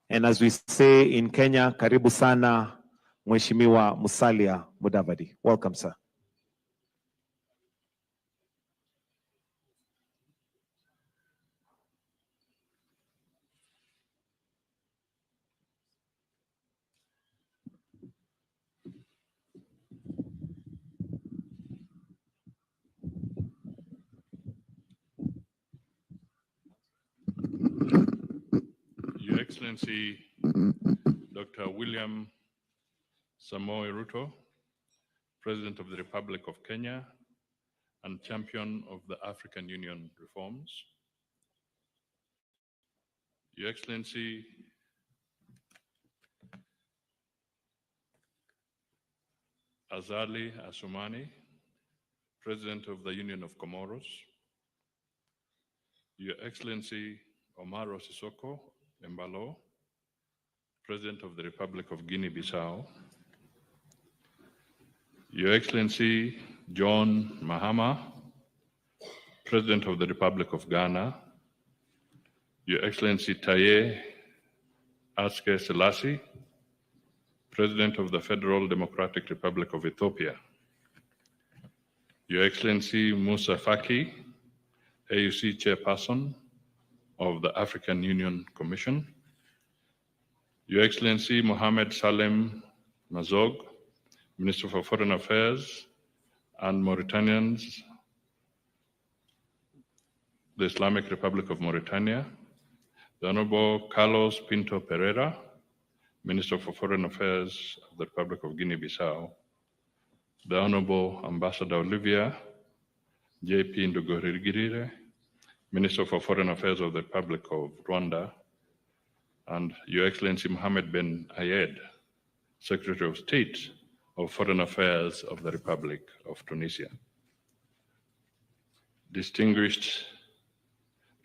And as we say in Kenya, karibu sana Mheshimiwa Musalia Mudavadi. Welcome, sir. Excellency Dr. William Samoei Ruto, President of the Republic of Kenya and champion of the African Union reforms. Your Excellency Azali Assoumani, President of the Union of Comoros. Your Excellency Omaro Sissoko Embalo, President of the Republic of Guinea-Bissau. Your Excellency John Mahama, President of the Republic of Ghana. Your Excellency Taye Atske Selassie, President of the Federal Democratic Republic of Ethiopia. Your Excellency Musa Faki, AUC Chairperson of the African Union Commission. Your Excellency Mohamed Salem Mazog, Minister for Foreign Affairs and Mauritanians, the Islamic Republic of Mauritania. The Honorable Carlos Pinto Pereira, Minister for Foreign Affairs of the Republic of Guinea-Bissau. The Honorable Ambassador Olivia J.P. Ndugorigirire, Minister for Foreign Affairs of the Republic of Rwanda, and Your Excellency Mohammed Ben Ayed, Secretary of State of Foreign Affairs of the Republic of Tunisia. Distinguished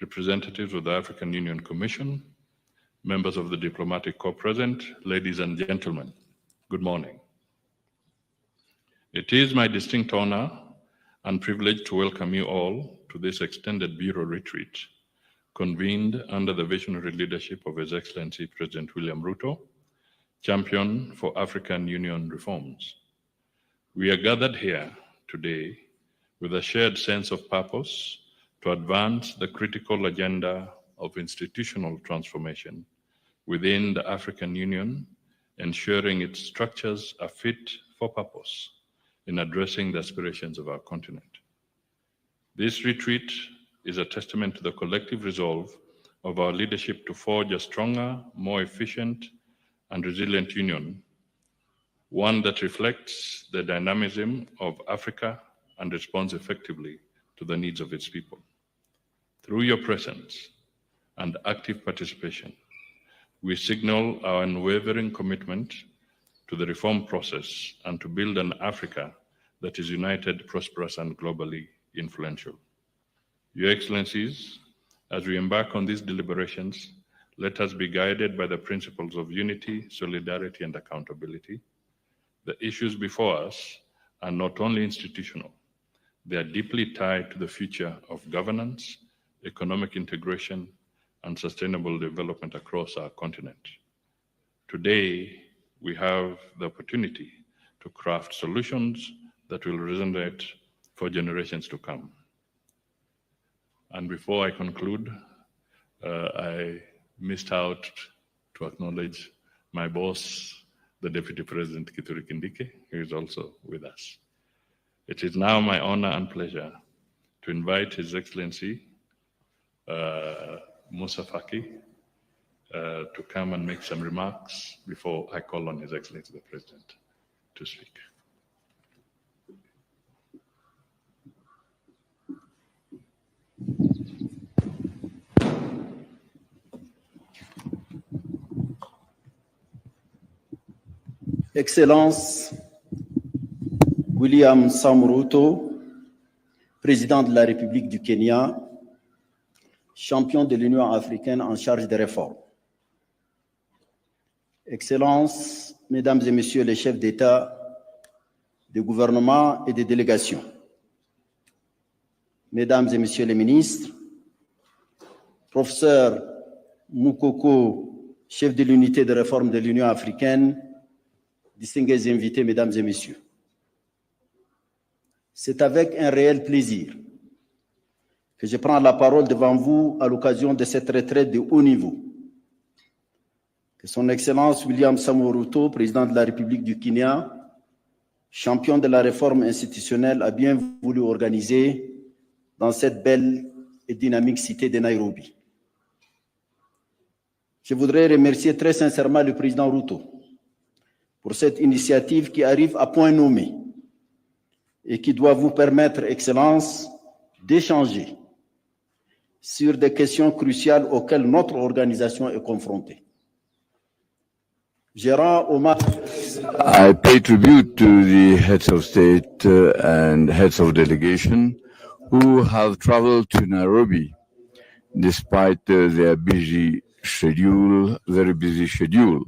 representatives of the African Union Commission, members of the diplomatic corps present, ladies and gentlemen, good morning. It is my distinct honor and privilege to welcome you all to this extended Bureau retreat convened under the visionary leadership of His Excellency President William Ruto, champion for African Union reforms. We are gathered here today with a shared sense of purpose to advance the critical agenda of institutional transformation within the African Union, ensuring its structures are fit for purpose in addressing the aspirations of our continent. This retreat is a testament to the collective resolve of our leadership to forge a stronger, more efficient, and resilient union, one that reflects the dynamism of Africa and responds effectively to the needs of its people. Through your presence and active participation, we signal our unwavering commitment to the reform process and to build an Africa that is united, prosperous, and globally influential. Your Excellencies, as we embark on these deliberations, let us be guided by the principles of unity, solidarity, and accountability. The issues before us are not only institutional, they are deeply tied to the future of governance, economic integration, and sustainable development across our continent. Today, we have the opportunity to craft solutions that will resonate for generations to come. And before I conclude, I missed out to acknowledge my boss, the Deputy President Kithure Kindiki, who is also with us. It is now my honor and pleasure to invite His Excellency Musa Faki to come and make some remarks before I call on His Excellency the President to speak. Excellence William Samoei Ruto, Président de la République du Kenya, champion de l'Union africaine en charge des réformes. Excellences, Mesdames et Messieurs les chefs d'État, de gouvernement et de délégation, Mesdames et Messieurs les ministres, Professeur Moukoko, chef de l'unité de réforme de l'Union africaine, distingués invités, Mesdames et Messieurs. C'est avec un réel plaisir que je prends la parole devant vous à l'occasion de cette retraite de haut niveau que Son Excellence William Samoei Ruto, président de la République du Kenya, champion de la réforme institutionnelle, a bien voulu organiser dans cette belle et dynamique cité de Nairobi. Je voudrais remercier très sincèrement le président Ruto pour cette initiative qui arrive à point nommé et qui doit vous permettre, Excellence, d'échanger sur des questions cruciales auxquelles notre organisation est confrontée. Je rends hommage. I pay tribute to the heads of state and heads of delegation who have traveled to Nairobi despite their busy schedule, very busy schedule.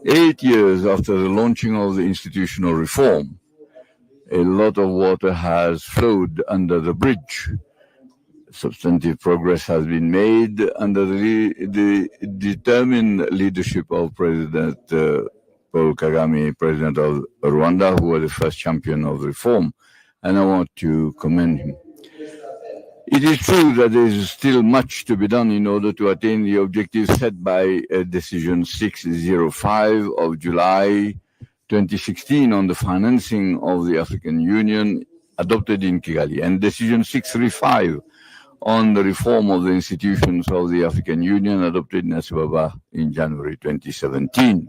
8 years after the launching of the institutional reform, a lot of water has flowed under the bridge. Substantive progress has been made under the determined leadership of President Paul Kagame, President of Rwanda, who was the first champion of reform, and I want to commend him. It is true that there is still much to be done in order to attain the objectives set by Decision 605 of July 2016 on the financing of the African Union adopted in Kigali, and Decision 635 on the reform of the institutions of the African Union adopted in Addis Ababa in January 2017.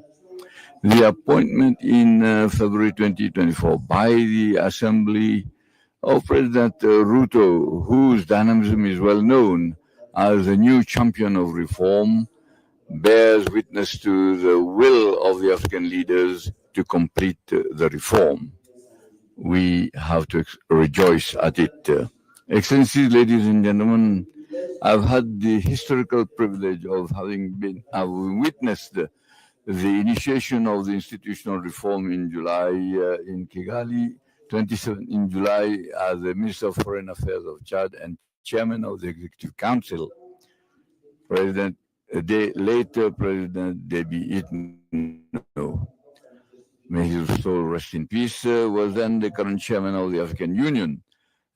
The appointment in February 2024 by the Assembly of President Ruto, whose dynamism is well known as a new champion of reform, bears witness to the will of the African leaders to complete the reform. We have to rejoice at it. Excellencies, ladies and gentlemen, I've had the historical privilege of having witnessed the initiation of the institutional reform in July in Kigali, 27 in July, as the Minister of Foreign Affairs of Chad and Chairman of the Executive Council. Later President Deby Itno, may his soul rest in peace, was then the current Chairman of the African Union.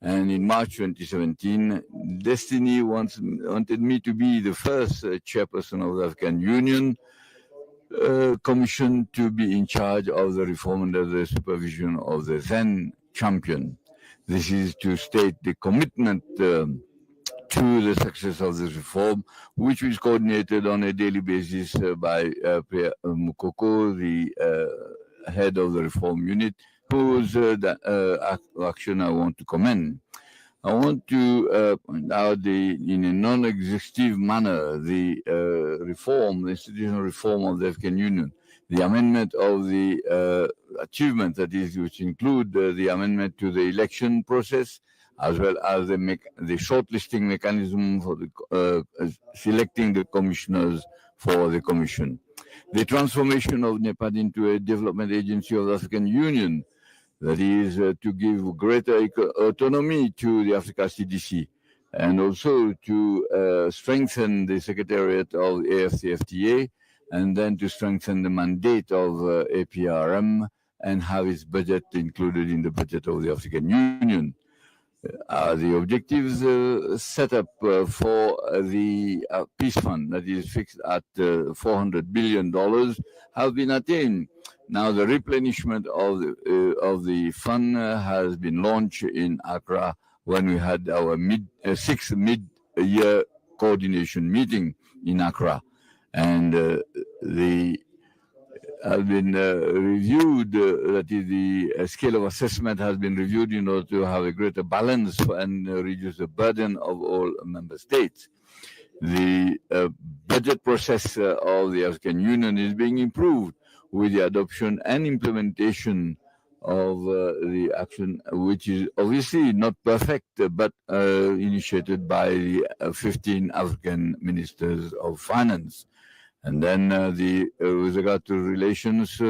And in March 2017, Destiny wanted me to be the first chairperson of the African Union Commission to be in charge of the reform under the supervision of the then champion. This is to state the commitment to the success of this reform, which was coordinated on a daily basis by Pierre Mukoko, the head of the reform unit, whose action I want to commend. I want to point out in a non-exhaustive manner the institutional reform of the African Union, the amendment of the achievement, that is, which include the amendment to the election process, as well as the shortlisting mechanism for the selecting the commissioners for the commission. The transformation of NEPAD into a development agency of the African Union, that is to give greater autonomy to the Africa CDC, and also to strengthen the secretariat of AFCFTA, and then to strengthen the mandate of APRM and have its budget included in the budget of the African Union. The objectives set up for the peace fund, that is fixed at $400 billion, have been attained. Now the replenishment of the fund has been launched in Accra when we had our sixth mid-year coordination meeting in Accra, and has been reviewed, that is the scale of assessment has been reviewed in order to have a greater balance and reduce the burden of all member states. The budget process of the African Union is being improved with the adoption and implementation of the action, which is obviously not perfect, but initiated by the 15 African ministers of finance. And then with regard to relations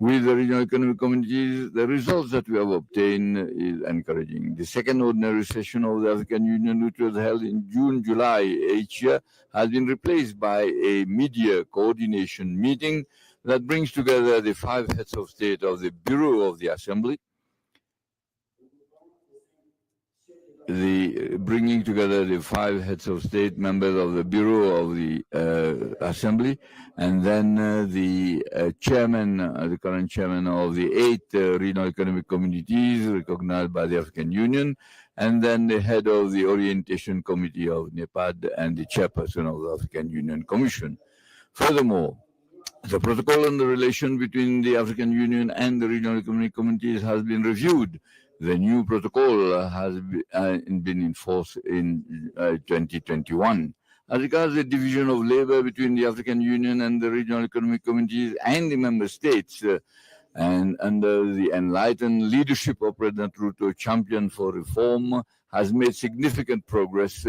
with the regional economic communities, the results that we have obtained is encouraging. The second ordinary session of the African Union, which was held in July each year, has been replaced by a mid-year coordination meeting that brings together the 5 heads of state of the Bureau of the Assembly, the bringing together the 5 heads of state, members of the Bureau of the Assembly, and then the chairman, the current chairman of the 8 regional economic communities recognized by the African Union, and then the head of the Orientation Committee of NEPAD and the chairperson of the African Union Commission. Furthermore, the protocol on the relation between the African Union and the regional economic communities has been reviewed. The new protocol has been in force in 2021. As regards the division of labor between the African Union and the regional economic communities and the member states, and under the enlightened leadership of President Ruto, Champion for Reform has made significant progress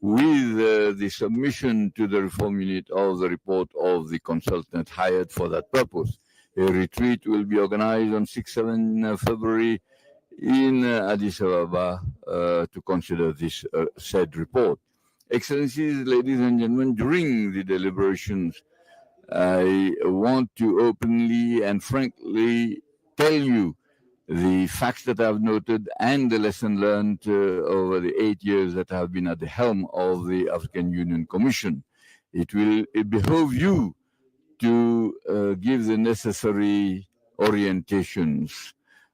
with the submission to the Reform Unit of the report of the consultant hired for that purpose. A retreat will be organized on 6-7 February in Addis Ababa to consider this said report. Excellencies, ladies and gentlemen, during the deliberations, I want to openly and frankly tell you the facts that I've noted and the lesson learned over the 8 years that I have been at the helm of the African Union Commission. It behove you to give the necessary orientations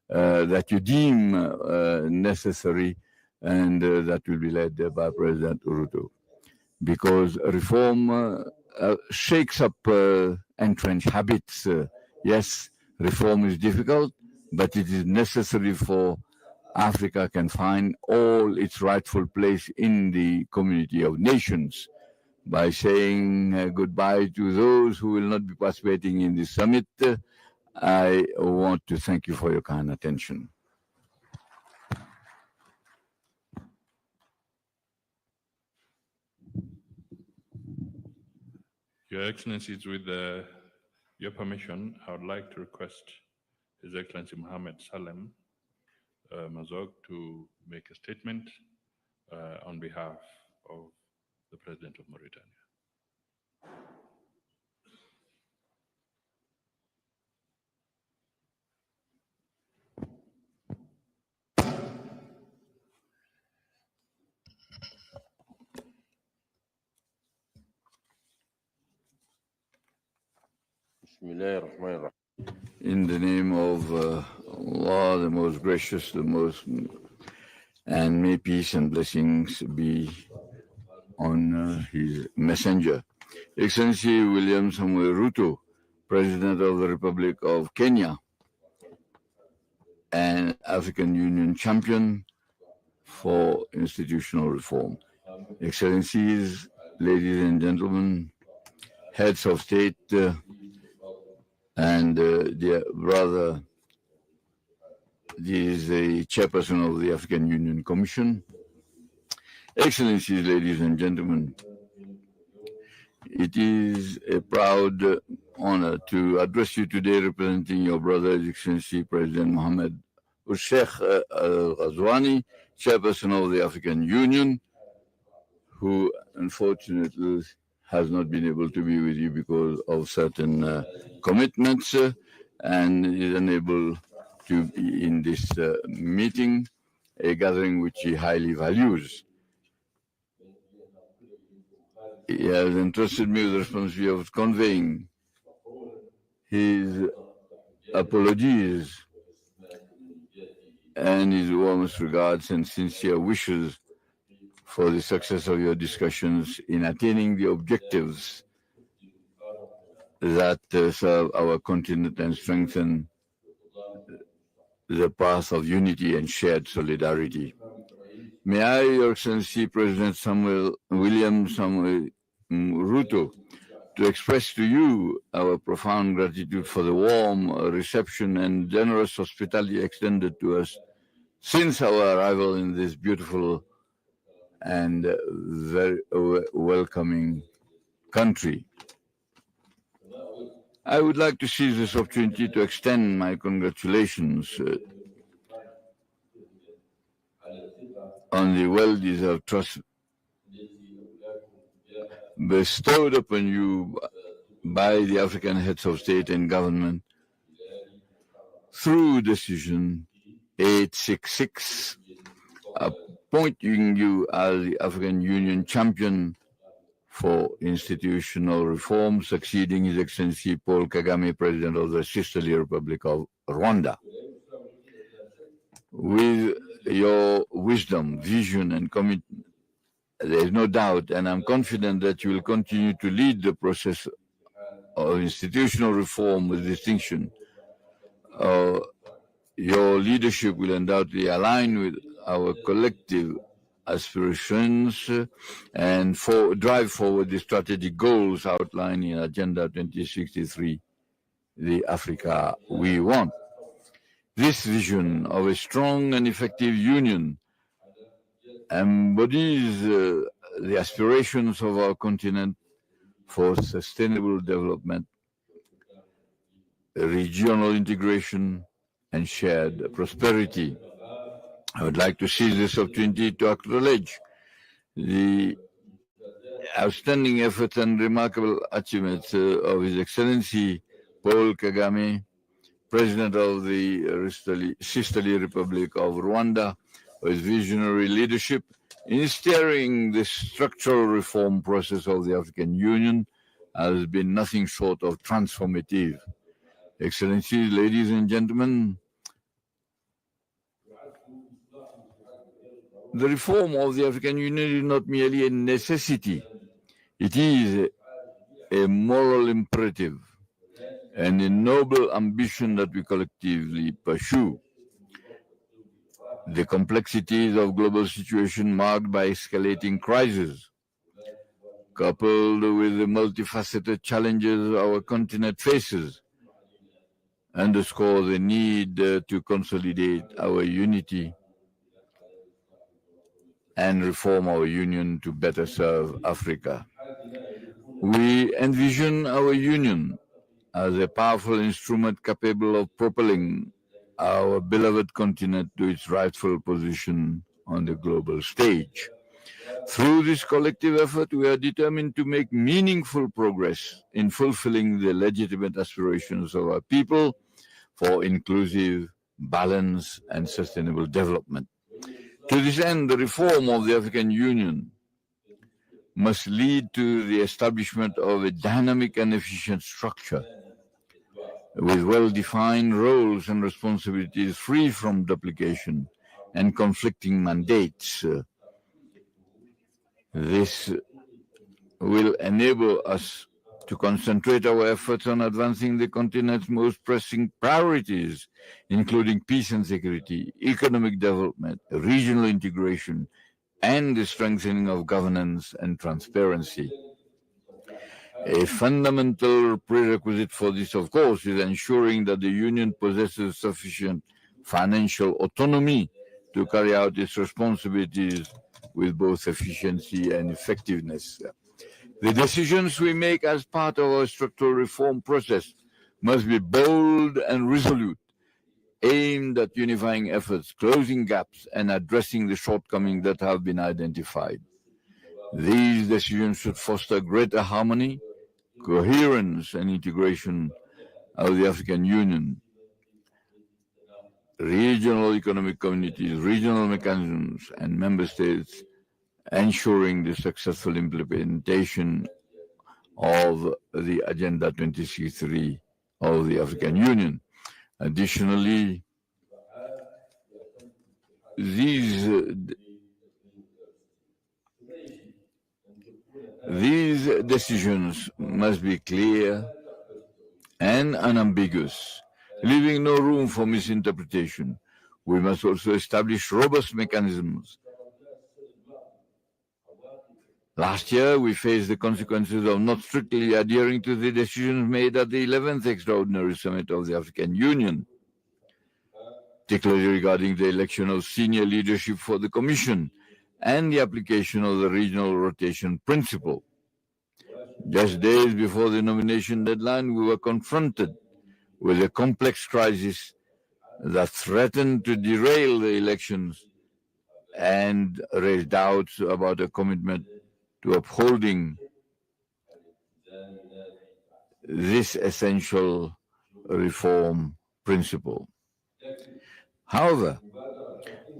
that you deem necessary, and that will be led by President Ruto. Because reform shakes up entrenched habits. Yes, reform is difficult, but it is necessary for Africa can find all its rightful place in the community of nations. By saying goodbye to those who will not be participating in this summit, I want to thank you for your kind attention. Your Excellencies, with your permission, I would like to request His Excellency Mohammed Salem Mazog to make a statement on behalf of the President of Mauritania. In the name of Allah, the most gracious, and may peace and blessings be on his messenger. Excellency William Samuel Ruto, President of the Republic of Kenya and African Union champion for institutional reform. Excellencies, ladies and gentlemen, heads of state, and dear brother, this is the chairperson of the African Union Commission. Excellencies, ladies and gentlemen, it is a proud honor to address you today representing your brother, His Excellency President Mohamed Sheikh Al-Ghazwani, chairperson of the African Union, who unfortunately has not been able to be with you because of certain commitments and is unable to be in this meeting, a gathering which he highly values. He has entrusted me with the responsibility of conveying his apologies and his warmest regards and sincere wishes for the success of your discussions in attaining the objectives that serve our continent and strengthen the path of unity and shared solidarity. May I, Your Excellency President William Samuel Ruto, to express to you our profound gratitude for the warm reception and generous hospitality extended to us since our arrival in this beautiful and very welcoming country. I would like to seize this opportunity to extend my congratulations on the well-deserved trust bestowed upon you by the African heads of state and government through decision 866 appointing you as the African Union champion for institutional reform, succeeding His Excellency Paul Kagame, President of the Sisterly Republic of Rwanda. With your wisdom, vision, and commitment, there is no doubt, and I'm confident that you will continue to lead the process of institutional reform with distinction. Your leadership will undoubtedly align with our collective aspirations and drive forward the strategic goals outlined in Agenda 2063, the Africa we want. This vision of a strong and effective union embodies the aspirations of our continent for sustainable development, regional integration, and shared prosperity. I would like to seize this opportunity to acknowledge the outstanding efforts and remarkable achievements of His Excellency Paul Kagame, President of the Sisterly Republic of Rwanda, for his visionary leadership in steering the structural reform process of the African Union has been nothing short of transformative. Excellencies, ladies and gentlemen, the reform of the African Union is not merely a necessity, it is a moral imperative and a noble ambition that we collectively pursue. The complexities of global situation marked by escalating crises, coupled with the multifaceted challenges our continent faces, underscore the need to consolidate our unity and reform our union to better serve Africa. We envision our union as a powerful instrument capable of propelling our beloved continent to its rightful position on the global stage. Through this collective effort, we are determined to make meaningful progress in fulfilling the legitimate aspirations of our people for inclusive, balanced, and sustainable development. To this end, the reform of the African Union must lead to the establishment of a dynamic and efficient structure with well-defined roles and responsibilities free from duplication and conflicting mandates. This will enable us to concentrate our efforts on advancing the continent's most pressing priorities, including peace and security, economic development, regional integration, and the strengthening of governance and transparency. A fundamental prerequisite for this, of course, is ensuring that the Union possesses sufficient financial autonomy to carry out its responsibilities with both efficiency and effectiveness. The decisions we make as part of our structural reform process must be bold and resolute, aimed at unifying efforts, closing gaps, and addressing the shortcomings that have been identified. These decisions should foster greater harmony, coherence, and integration of the African Union, regional economic communities, regional mechanisms, and member states, ensuring the successful implementation of the Agenda 2063 of the African Union. Additionally, these decisions must be clear and unambiguous, leaving no room for misinterpretation. We must also establish robust mechanisms. Last year, we faced the consequences of not strictly adhering to the decisions made at the 11th Extraordinary Summit of the African Union, particularly regarding the election of senior leadership for the Commission and the application of the regional rotation principle. Just days before the nomination deadline, we were confronted with a complex crisis that threatened to derail the elections and raise doubts about a commitment to upholding this essential reform principle. However,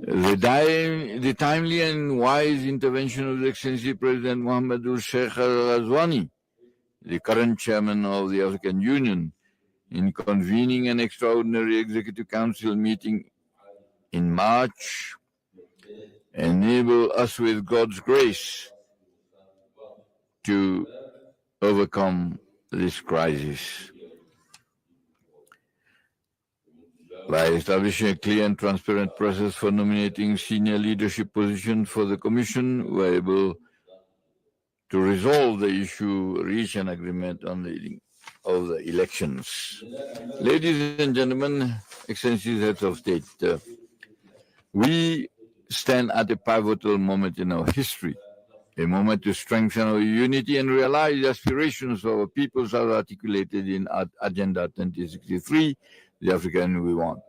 The timely and wise intervention of the Excellency President Mohamedou Sheikh Al-Ghazouani, the current chairman of the African Union, in convening an extraordinary Executive Council meeting in March, enable us with God's grace to overcome this crisis. By establishing a clear and transparent process for nominating senior leadership positions for the Commission, we were able to resolve the issue, reach an agreement on the elections. Ladies and gentlemen, Excellencies, Heads of State, we stand at a pivotal moment in our history, a moment to strengthen our unity and realize the aspirations of our peoples as articulated in Agenda 2063, the African we want.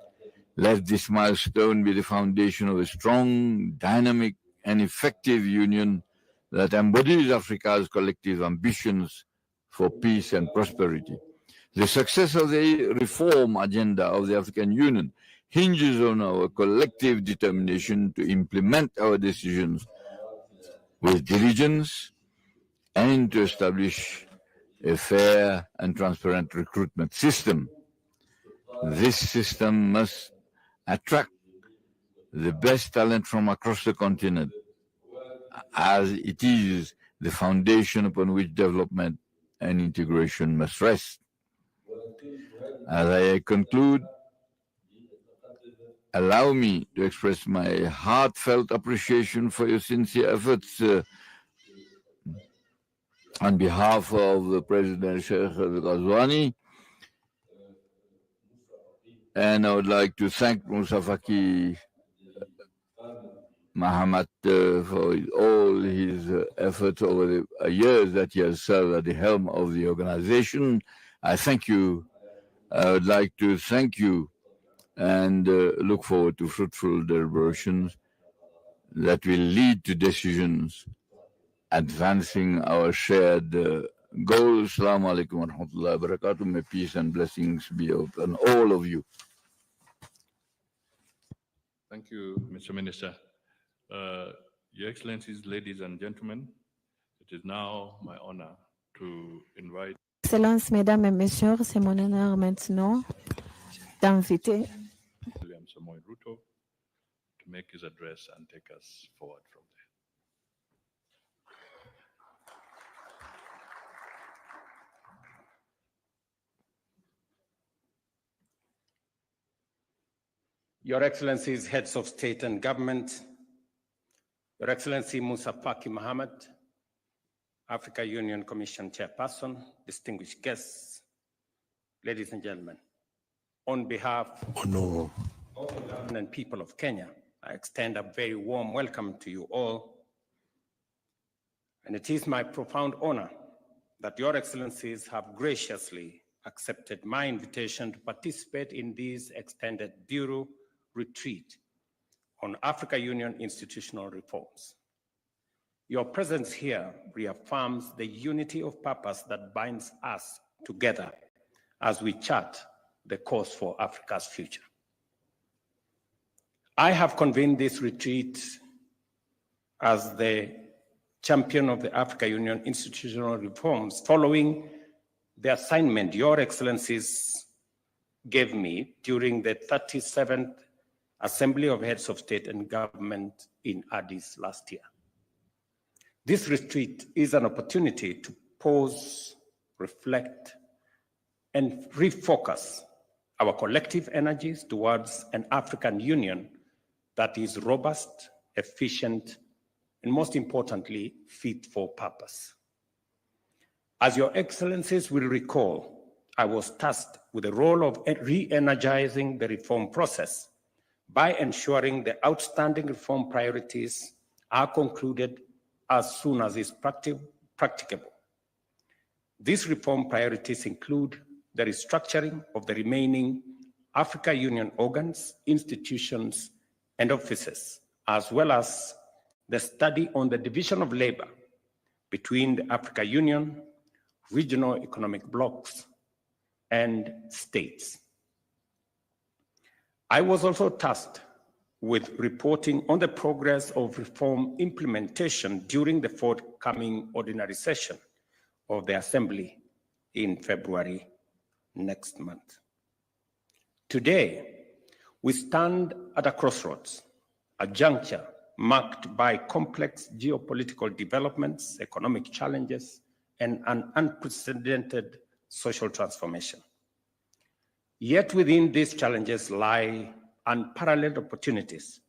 Let this milestone be the foundation of a strong, dynamic, and effective union that embodies Africa's collective ambitions for peace and prosperity. The success of the reform agenda of the African Union hinges on our collective determination to implement our decisions with diligence and to establish a fair and transparent recruitment system. This system must attract the best talent from across the continent, as it is the foundation upon which development and integration must rest. As I conclude, allow me to express my heartfelt appreciation for your sincere efforts on behalf of the President Sheikh Al-Ghazouani, and I would like to thank Musa Faki Mahamat for all his efforts over the years that he has served at the helm of the organization. I thank you. I would like to thank you and look forward to fruitful deliberations that will lead to decisions advancing our shared goals. Assalamu alaikum wa rahmatullahi wa barakatuh. May peace and blessings be upon all of you. Thank you, Mr. Minister. Your Excellencies, ladies and gentlemen, it is now my honor to invite Excellences, Mesdames et Messieurs, c'est mon honneur maintenant d'inviter William Ruto to make his address and take us forward from there. Your Excellencies, Heads of State and Government, Your Excellency Musa Faki Mahamat, Africa Union Commission Chairperson, distinguished guests, ladies and gentlemen, on behalf of the government and people of Kenya, I extend a very warm welcome to you all. And it is my profound honor that Your Excellencies have graciously accepted my invitation to participate in this extended Bureau retreat on Africa Union institutional reforms. Your presence here reaffirms the unity of purpose that binds us together as we chart the course for Africa's future. I have convened this retreat as the champion of the Africa Union institutional reforms following the assignment Your Excellencies gave me during the 37th Assembly of Heads of State and Government in Addis last year. This retreat is an opportunity to pause, reflect, and refocus our collective energies towards an African Union that is robust, efficient, and most importantly, fit for purpose. As Your Excellencies will recall, I was tasked with the role of re-energizing the reform process by ensuring the outstanding reform priorities are concluded as soon as is practicable. These reform priorities include the restructuring of the remaining Africa Union organs, institutions, and offices, as well as the study on the division of labor between the Africa Union, regional economic blocs, and states. I was also tasked with reporting on the progress of reform implementation during the forthcoming ordinary session of the Assembly in February next month. Today, we stand at a crossroads, a juncture marked by complex geopolitical developments, economic challenges, and an unprecedented social transformation. Yet within these challenges lie unparalleled opportunities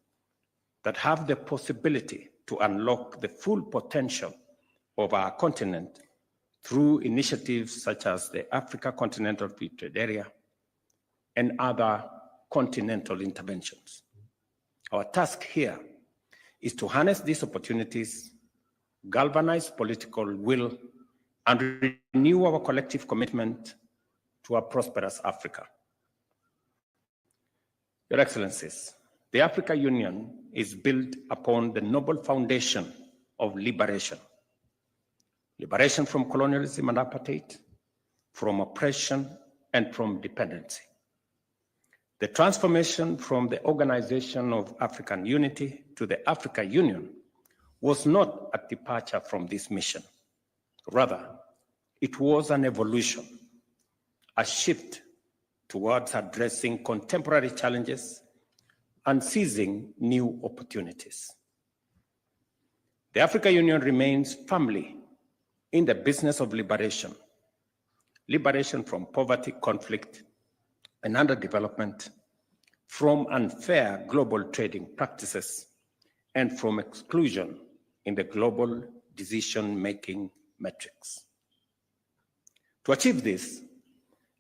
that have the possibility to unlock the full potential of our continent through initiatives such as the Africa Continental Free Trade Area and other continental interventions. Our task here is to harness these opportunities, galvanize political will, and renew our collective commitment to a prosperous Africa. Your Excellencies, the African Union is built upon the noble foundation of liberation. Liberation from colonialism and apartheid, from oppression, and from dependency. The transformation from the Organization of African Unity to the African Union was not a departure from this mission. Rather, it was an evolution, a shift towards addressing contemporary challenges and seizing new opportunities. The African Union remains firmly in the business of liberation, liberation from poverty, conflict, and underdevelopment, from unfair global trading practices, and from exclusion in the global decision-making metrics. To achieve this,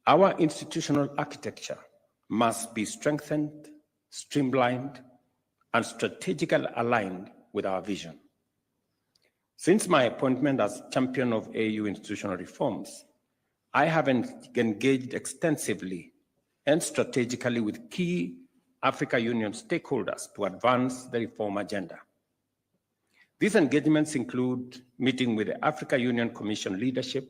our institutional architecture must be strengthened, streamlined, and strategically aligned with our vision. Since my appointment as champion of AU institutional reforms, I have engaged extensively and strategically with key Africa Union stakeholders to advance the reform agenda. These engagements include meeting with the Africa Union Commission leadership,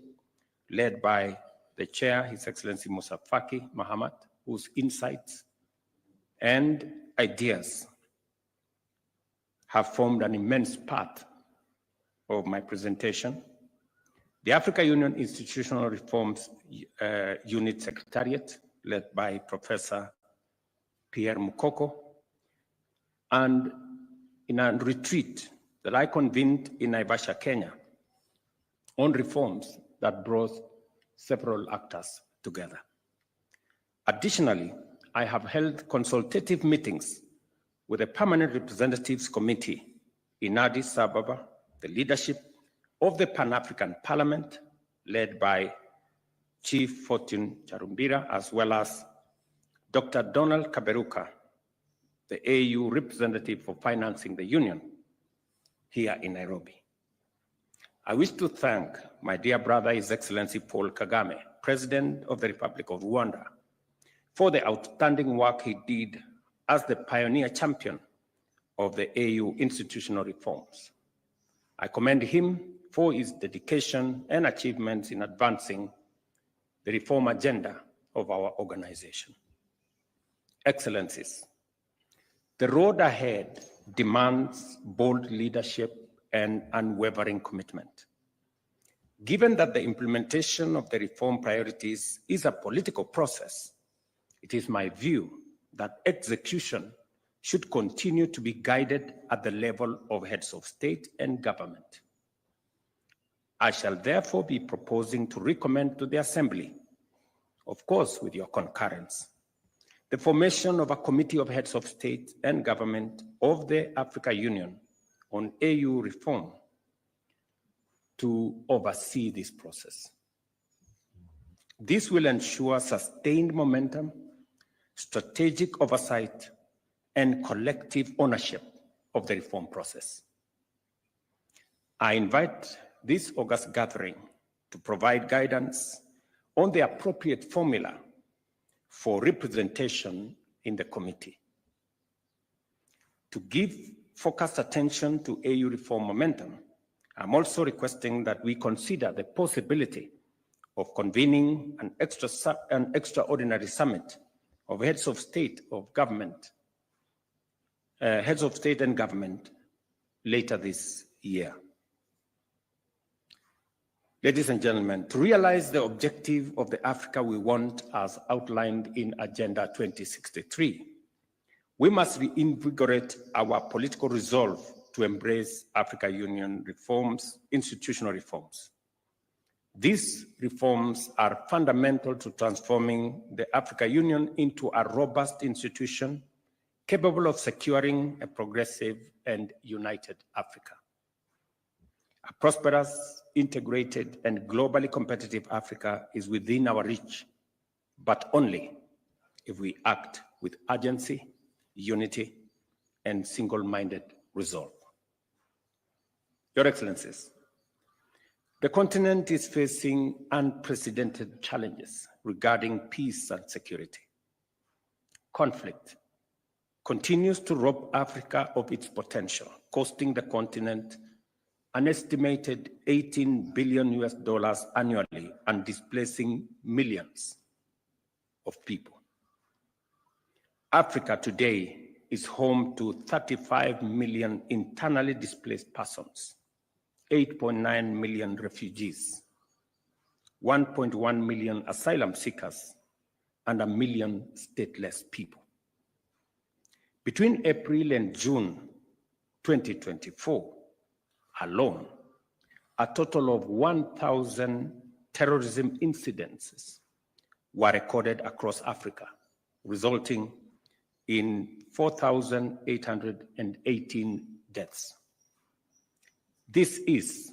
led by the chair, His Excellency Musa Faki Mahamat, whose insights and ideas have formed an immense part of my presentation. The Africa Union Institutional Reforms Unit Secretariat, led by Professor Pierre Mukoko, and in a retreat that I convened in Naivasha, Kenya, on reforms that brought several actors together. Additionally, I have held consultative meetings with the Permanent Representatives Committee in Addis Ababa, the leadership of the Pan-African Parliament, led by Chief Fortune Charumbira, as well as Dr. Donald Kaberuka, the AU representative for financing the Union, here in Nairobi. I wish to thank my dear brother, His Excellency Paul Kagame, President of the Republic of Rwanda, for the outstanding work he did as the pioneer champion of the AU institutional reforms. I commend him for his dedication and achievements in advancing the reform agenda of our organization. Excellencies, the road ahead demands bold leadership and unwavering commitment. Given that the implementation of the reform priorities is a political process, it is my view that execution should continue to be guided at the level of heads of state and government. I shall therefore be proposing to recommend to the Assembly, of course with your concurrence, the formation of a committee of heads of state and government of the African Union on AU reform to oversee this process. This will ensure sustained momentum, strategic oversight, and collective ownership of the reform process. I invite this August gathering to provide guidance on the appropriate formula for representation in the committee. To give focused attention to AU reform momentum, I'm also requesting that we consider the possibility of convening an extraordinary summit of heads of state of government heads of state and government later this year. Ladies and gentlemen, to realize the objective of the Africa we want as outlined in Agenda 2063, we must reinvigorate our political resolve to embrace Africa Union reforms, institutional reforms. These reforms are fundamental to transforming the Africa Union into a robust institution capable of securing a progressive and united Africa. A prosperous, integrated, and globally competitive Africa is within our reach, but only if we act with urgency, unity, and single-minded resolve. Your Excellencies, the continent is facing unprecedented challenges regarding peace and security. Conflict continues to rob Africa of its potential, costing the continent an estimated $18 billion annually and displacing millions of people. Africa today is home to 35 million internally displaced persons, 8.9 million refugees, 1.1 million asylum seekers, and 1 million stateless people. Between April and June 2024 alone, a total of 1,000 terrorism incidences were recorded across Africa, resulting in 4,818 deaths. This is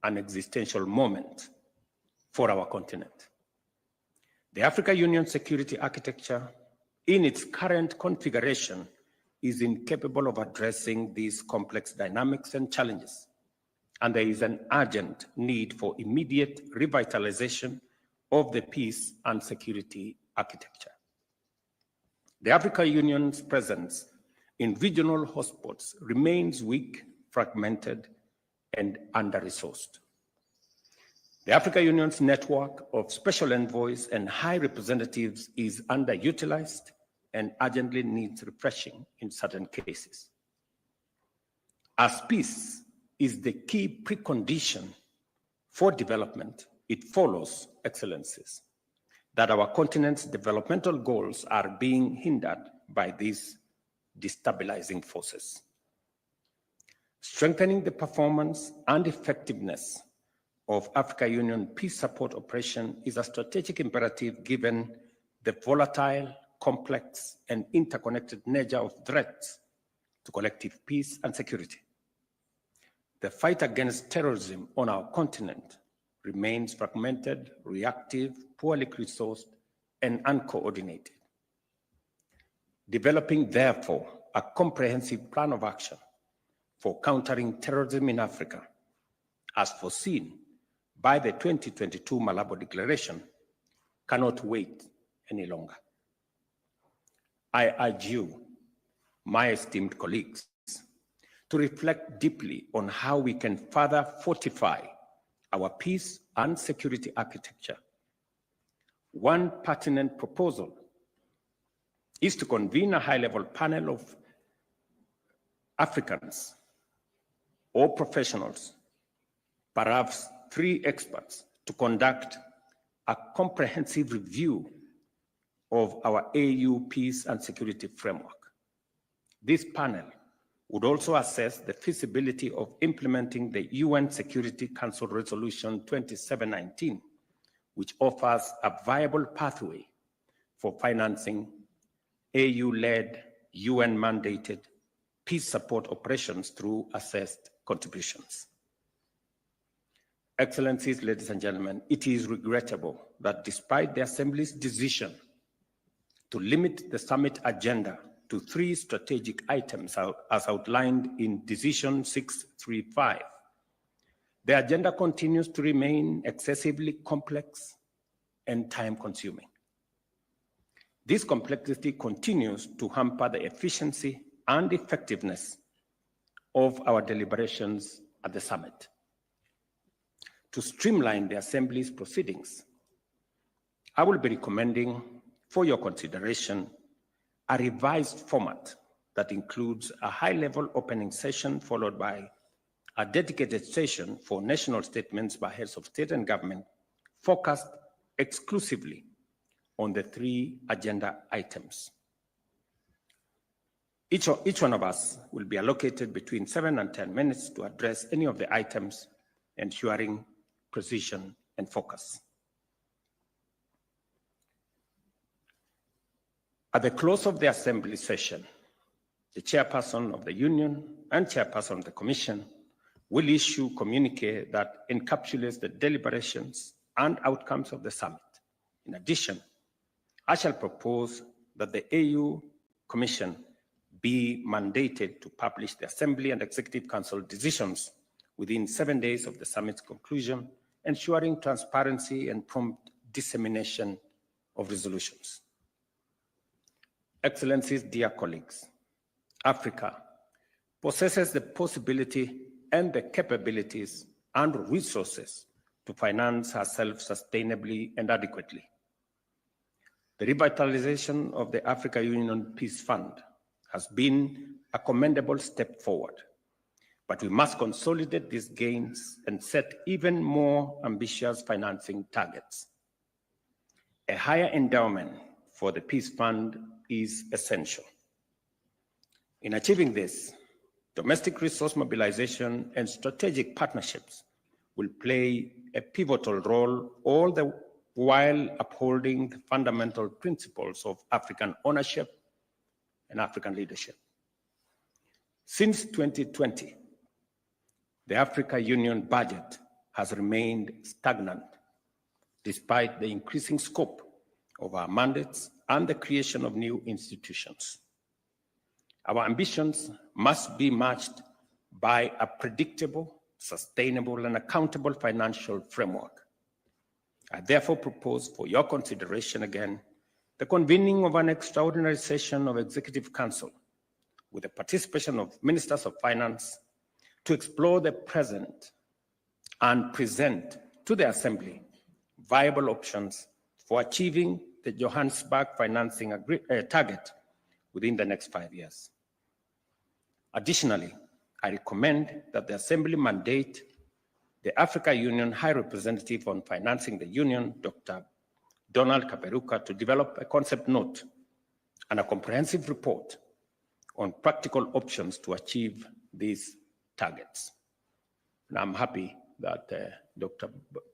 an existential moment for our continent. The Africa Union security architecture, in its current configuration, is incapable of addressing these complex dynamics and challenges, and there is an urgent need for immediate revitalization of the peace and security architecture. The African Union's presence in regional hotspots remains weak, fragmented, and under-resourced. The African Union's network of special envoys and high representatives is underutilized and urgently needs refreshing in certain cases. As peace is the key precondition for development, it follows, Excellencies, that our continent's developmental goals are being hindered by these destabilizing forces. Strengthening the performance and effectiveness of Africa Union peace support operation is a strategic imperative given the volatile, complex, and interconnected nature of threats to collective peace and security. The fight against terrorism on our continent remains fragmented, reactive, poorly resourced, and uncoordinated. Developing, therefore, a comprehensive plan of action for countering terrorism in Africa, as foreseen by the 2022 Malabo Declaration, cannot wait any longer. I urge you, my esteemed colleagues, to reflect deeply on how we can further fortify our peace and security architecture. One pertinent proposal is to convene a high-level panel of Africans or professionals, perhaps 3 experts, to conduct a comprehensive review of our AU peace and security framework. This panel would also assess the feasibility of implementing the UN Security Council Resolution 2719, which offers a viable pathway for financing AU-led, UN-mandated peace support operations through assessed contributions. Excellencies, ladies and gentlemen, it is regrettable that despite the Assembly's decision to limit the summit agenda to 3 strategic items as outlined in Decision 635, the agenda continues to remain excessively complex and time-consuming. This complexity continues to hamper the efficiency and effectiveness of our deliberations at the summit. To streamline the Assembly's proceedings, I will be recommending for your consideration a revised format that includes a high-level opening session followed by a dedicated session for national statements by heads of state and government focused exclusively on the 3 agenda items. Each one of us will be allocated between 7 and 10 minutes to address any of the items, ensuring precision and focus. At the close of the assembly session, the chairperson of the union and chairperson of the commission will issue a communique that encapsulates the deliberations and outcomes of the summit. In addition, I shall propose that the AU Commission be mandated to publish the Assembly and Executive Council decisions within 7 days of the summit's conclusion, ensuring transparency and prompt dissemination of resolutions. Excellencies, dear colleagues, Africa possesses the possibility and the capabilities and resources to finance herself sustainably and adequately. The revitalization of the Africa Union Peace Fund has been a commendable step forward, but we must consolidate these gains and set even more ambitious financing targets. A higher endowment for the Peace Fund is essential. In achieving this, domestic resource mobilization and strategic partnerships will play a pivotal role, all the while upholding the fundamental principles of African ownership and African leadership. Since 2020, the Africa Union budget has remained stagnant despite the increasing scope of our mandates and the creation of new institutions. Our ambitions must be matched by a predictable, sustainable, and accountable financial framework. I therefore propose for your consideration again the convening of an extraordinary session of Executive Council with the participation of Ministers of Finance to explore the present and present to the Assembly viable options for achieving the Johannesburg financing target within the next 5 years. Additionally, I recommend that the Assembly mandate the Africa Union High Representative on Financing the Union, Dr. Donald Kaberuka, to develop a concept note and a comprehensive report on practical options to achieve these targets. And I'm happy that Dr.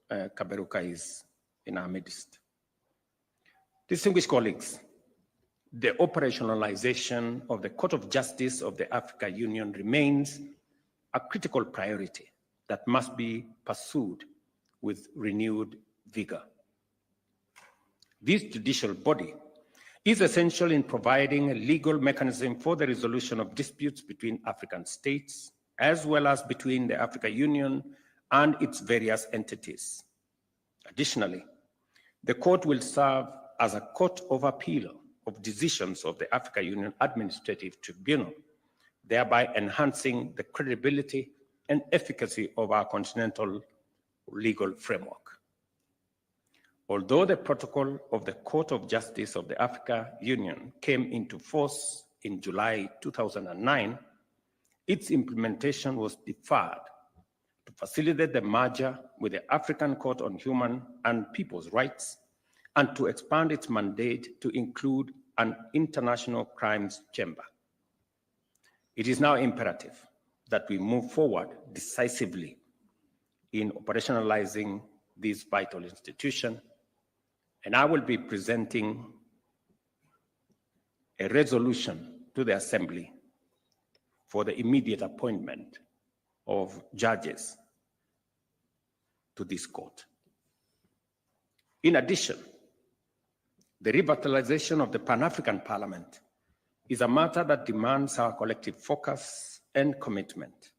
Kaberuka is in our midst. Distinguished colleagues, the operationalization of the Court of Justice of the Africa Union remains a critical priority that must be pursued with renewed vigor. This judicial body is essential in providing a legal mechanism for the resolution of disputes between African states, as well as between the Africa Union and its various entities. Additionally, the court will serve as a court of appeal of decisions of the Africa Union Administrative Tribunal, thereby enhancing the credibility and efficacy of our continental legal framework. Although the protocol of the Court of Justice of the Africa Union came into force in July 2009, its implementation was deferred to facilitate the merger with the African Court on Human and People's Rights and to expand its mandate to include an international crimes chamber. It is now imperative that we move forward decisively in operationalizing this vital institution, and I will be presenting a resolution to the Assembly for the immediate appointment of judges to this court. In addition, the revitalization of the Pan-African Parliament is a matter that demands our collective focus and commitment.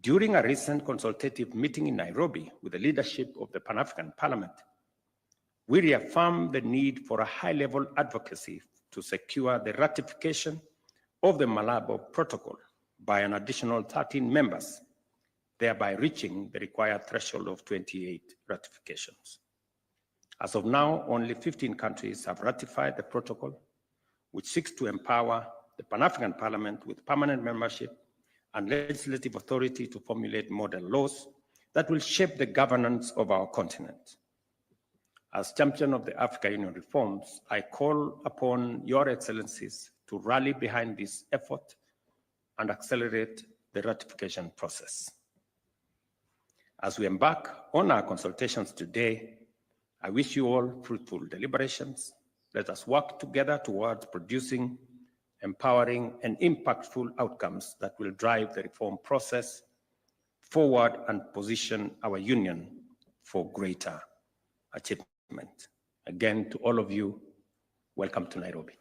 During a recent consultative meeting in Nairobi with the leadership of the Pan-African Parliament, we reaffirmed the need for a high-level advocacy to secure the ratification of the Malabo Protocol by an additional 13 members, thereby reaching the required threshold of 28 ratifications. As of now, only 15 countries have ratified the protocol, which seeks to empower the Pan-African Parliament with permanent membership and legislative authority to formulate model laws that will shape the governance of our continent. As champion of the Africa Union reforms, I call upon your excellencies to rally behind this effort and accelerate the ratification process. As we embark on our consultations today, I wish you all fruitful deliberations. Let us work together towards producing empowering and impactful outcomes that will drive the reform process forward and position our union for greater achievement. Again, to all of you, welcome to Nairobi.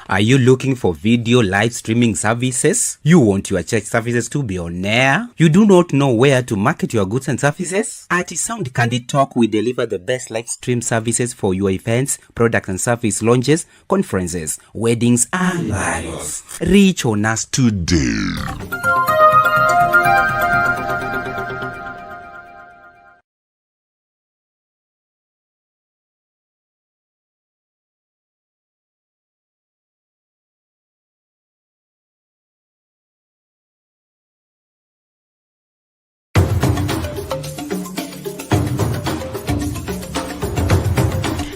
Are you looking for video live streaming services? You want your church services to be on air? You do not know where to market your goods and services? At Sound Candid Talk, we deliver the best live stream services for your events, product and service launches, conferences, weddings, and marriages. Reach on us today.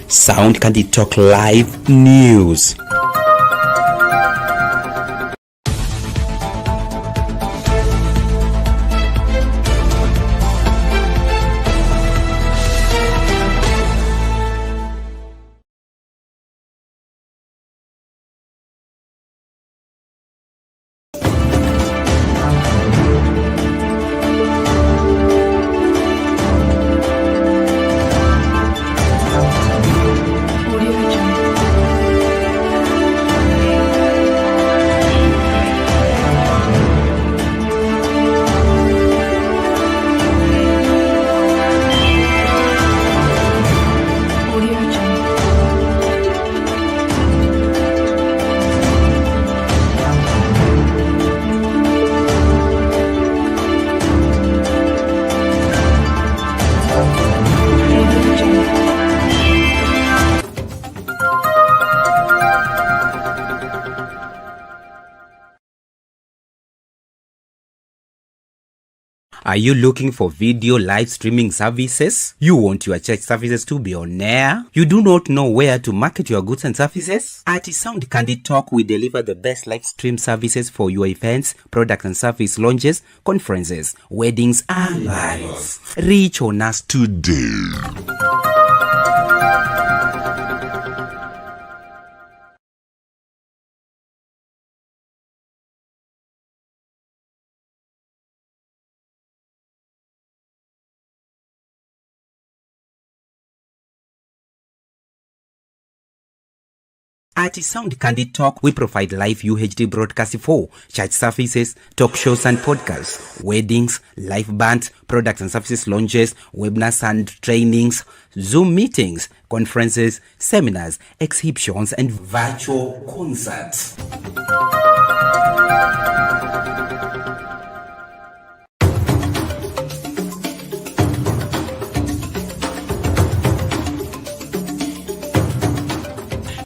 Sound Candid Talk Live News. Are you looking for video live streaming services? You want your church services to be on air? You do not know where to market your goods and services? At Sound Candid Talk, we deliver the best live stream services for your events, product and service launches, conferences, weddings, and marriages. Reach on us today. At Sound Candid Talk, we provide live UHD broadcasting for church services, talk shows and podcasts, weddings, live bands, products and services launches, webinars and trainings, Zoom meetings, conferences, seminars, exhibitions, and virtual concerts.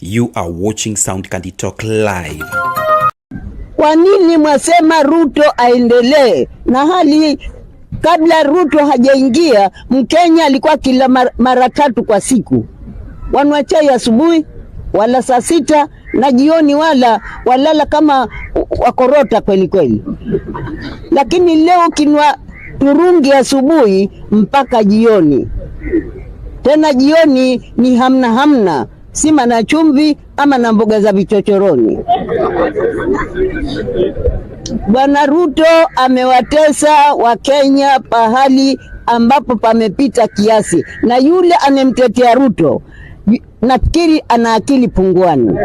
You are watching Sound Candid Talk Live. Kwa nini mwasema Ruto aendelee? Na hali kabla Ruto hajaingia, Mkenya alikuwa kila mara 3 kwa siku. Wanwa chai asubuhi, wala saa 6 na jioni, walala kama wakorota kweli kweli. Lakini leo kinwa turungi asubuhi mpaka jioni. Tena jioni ni hamna. Sima na chumvi ama na mboga za vichochoroni. Bwana Ruto amewatesa wa Kenya pahali ambapo pamepita kiasi, na yule anemtetea Ruto nafikiri ana akili punguani.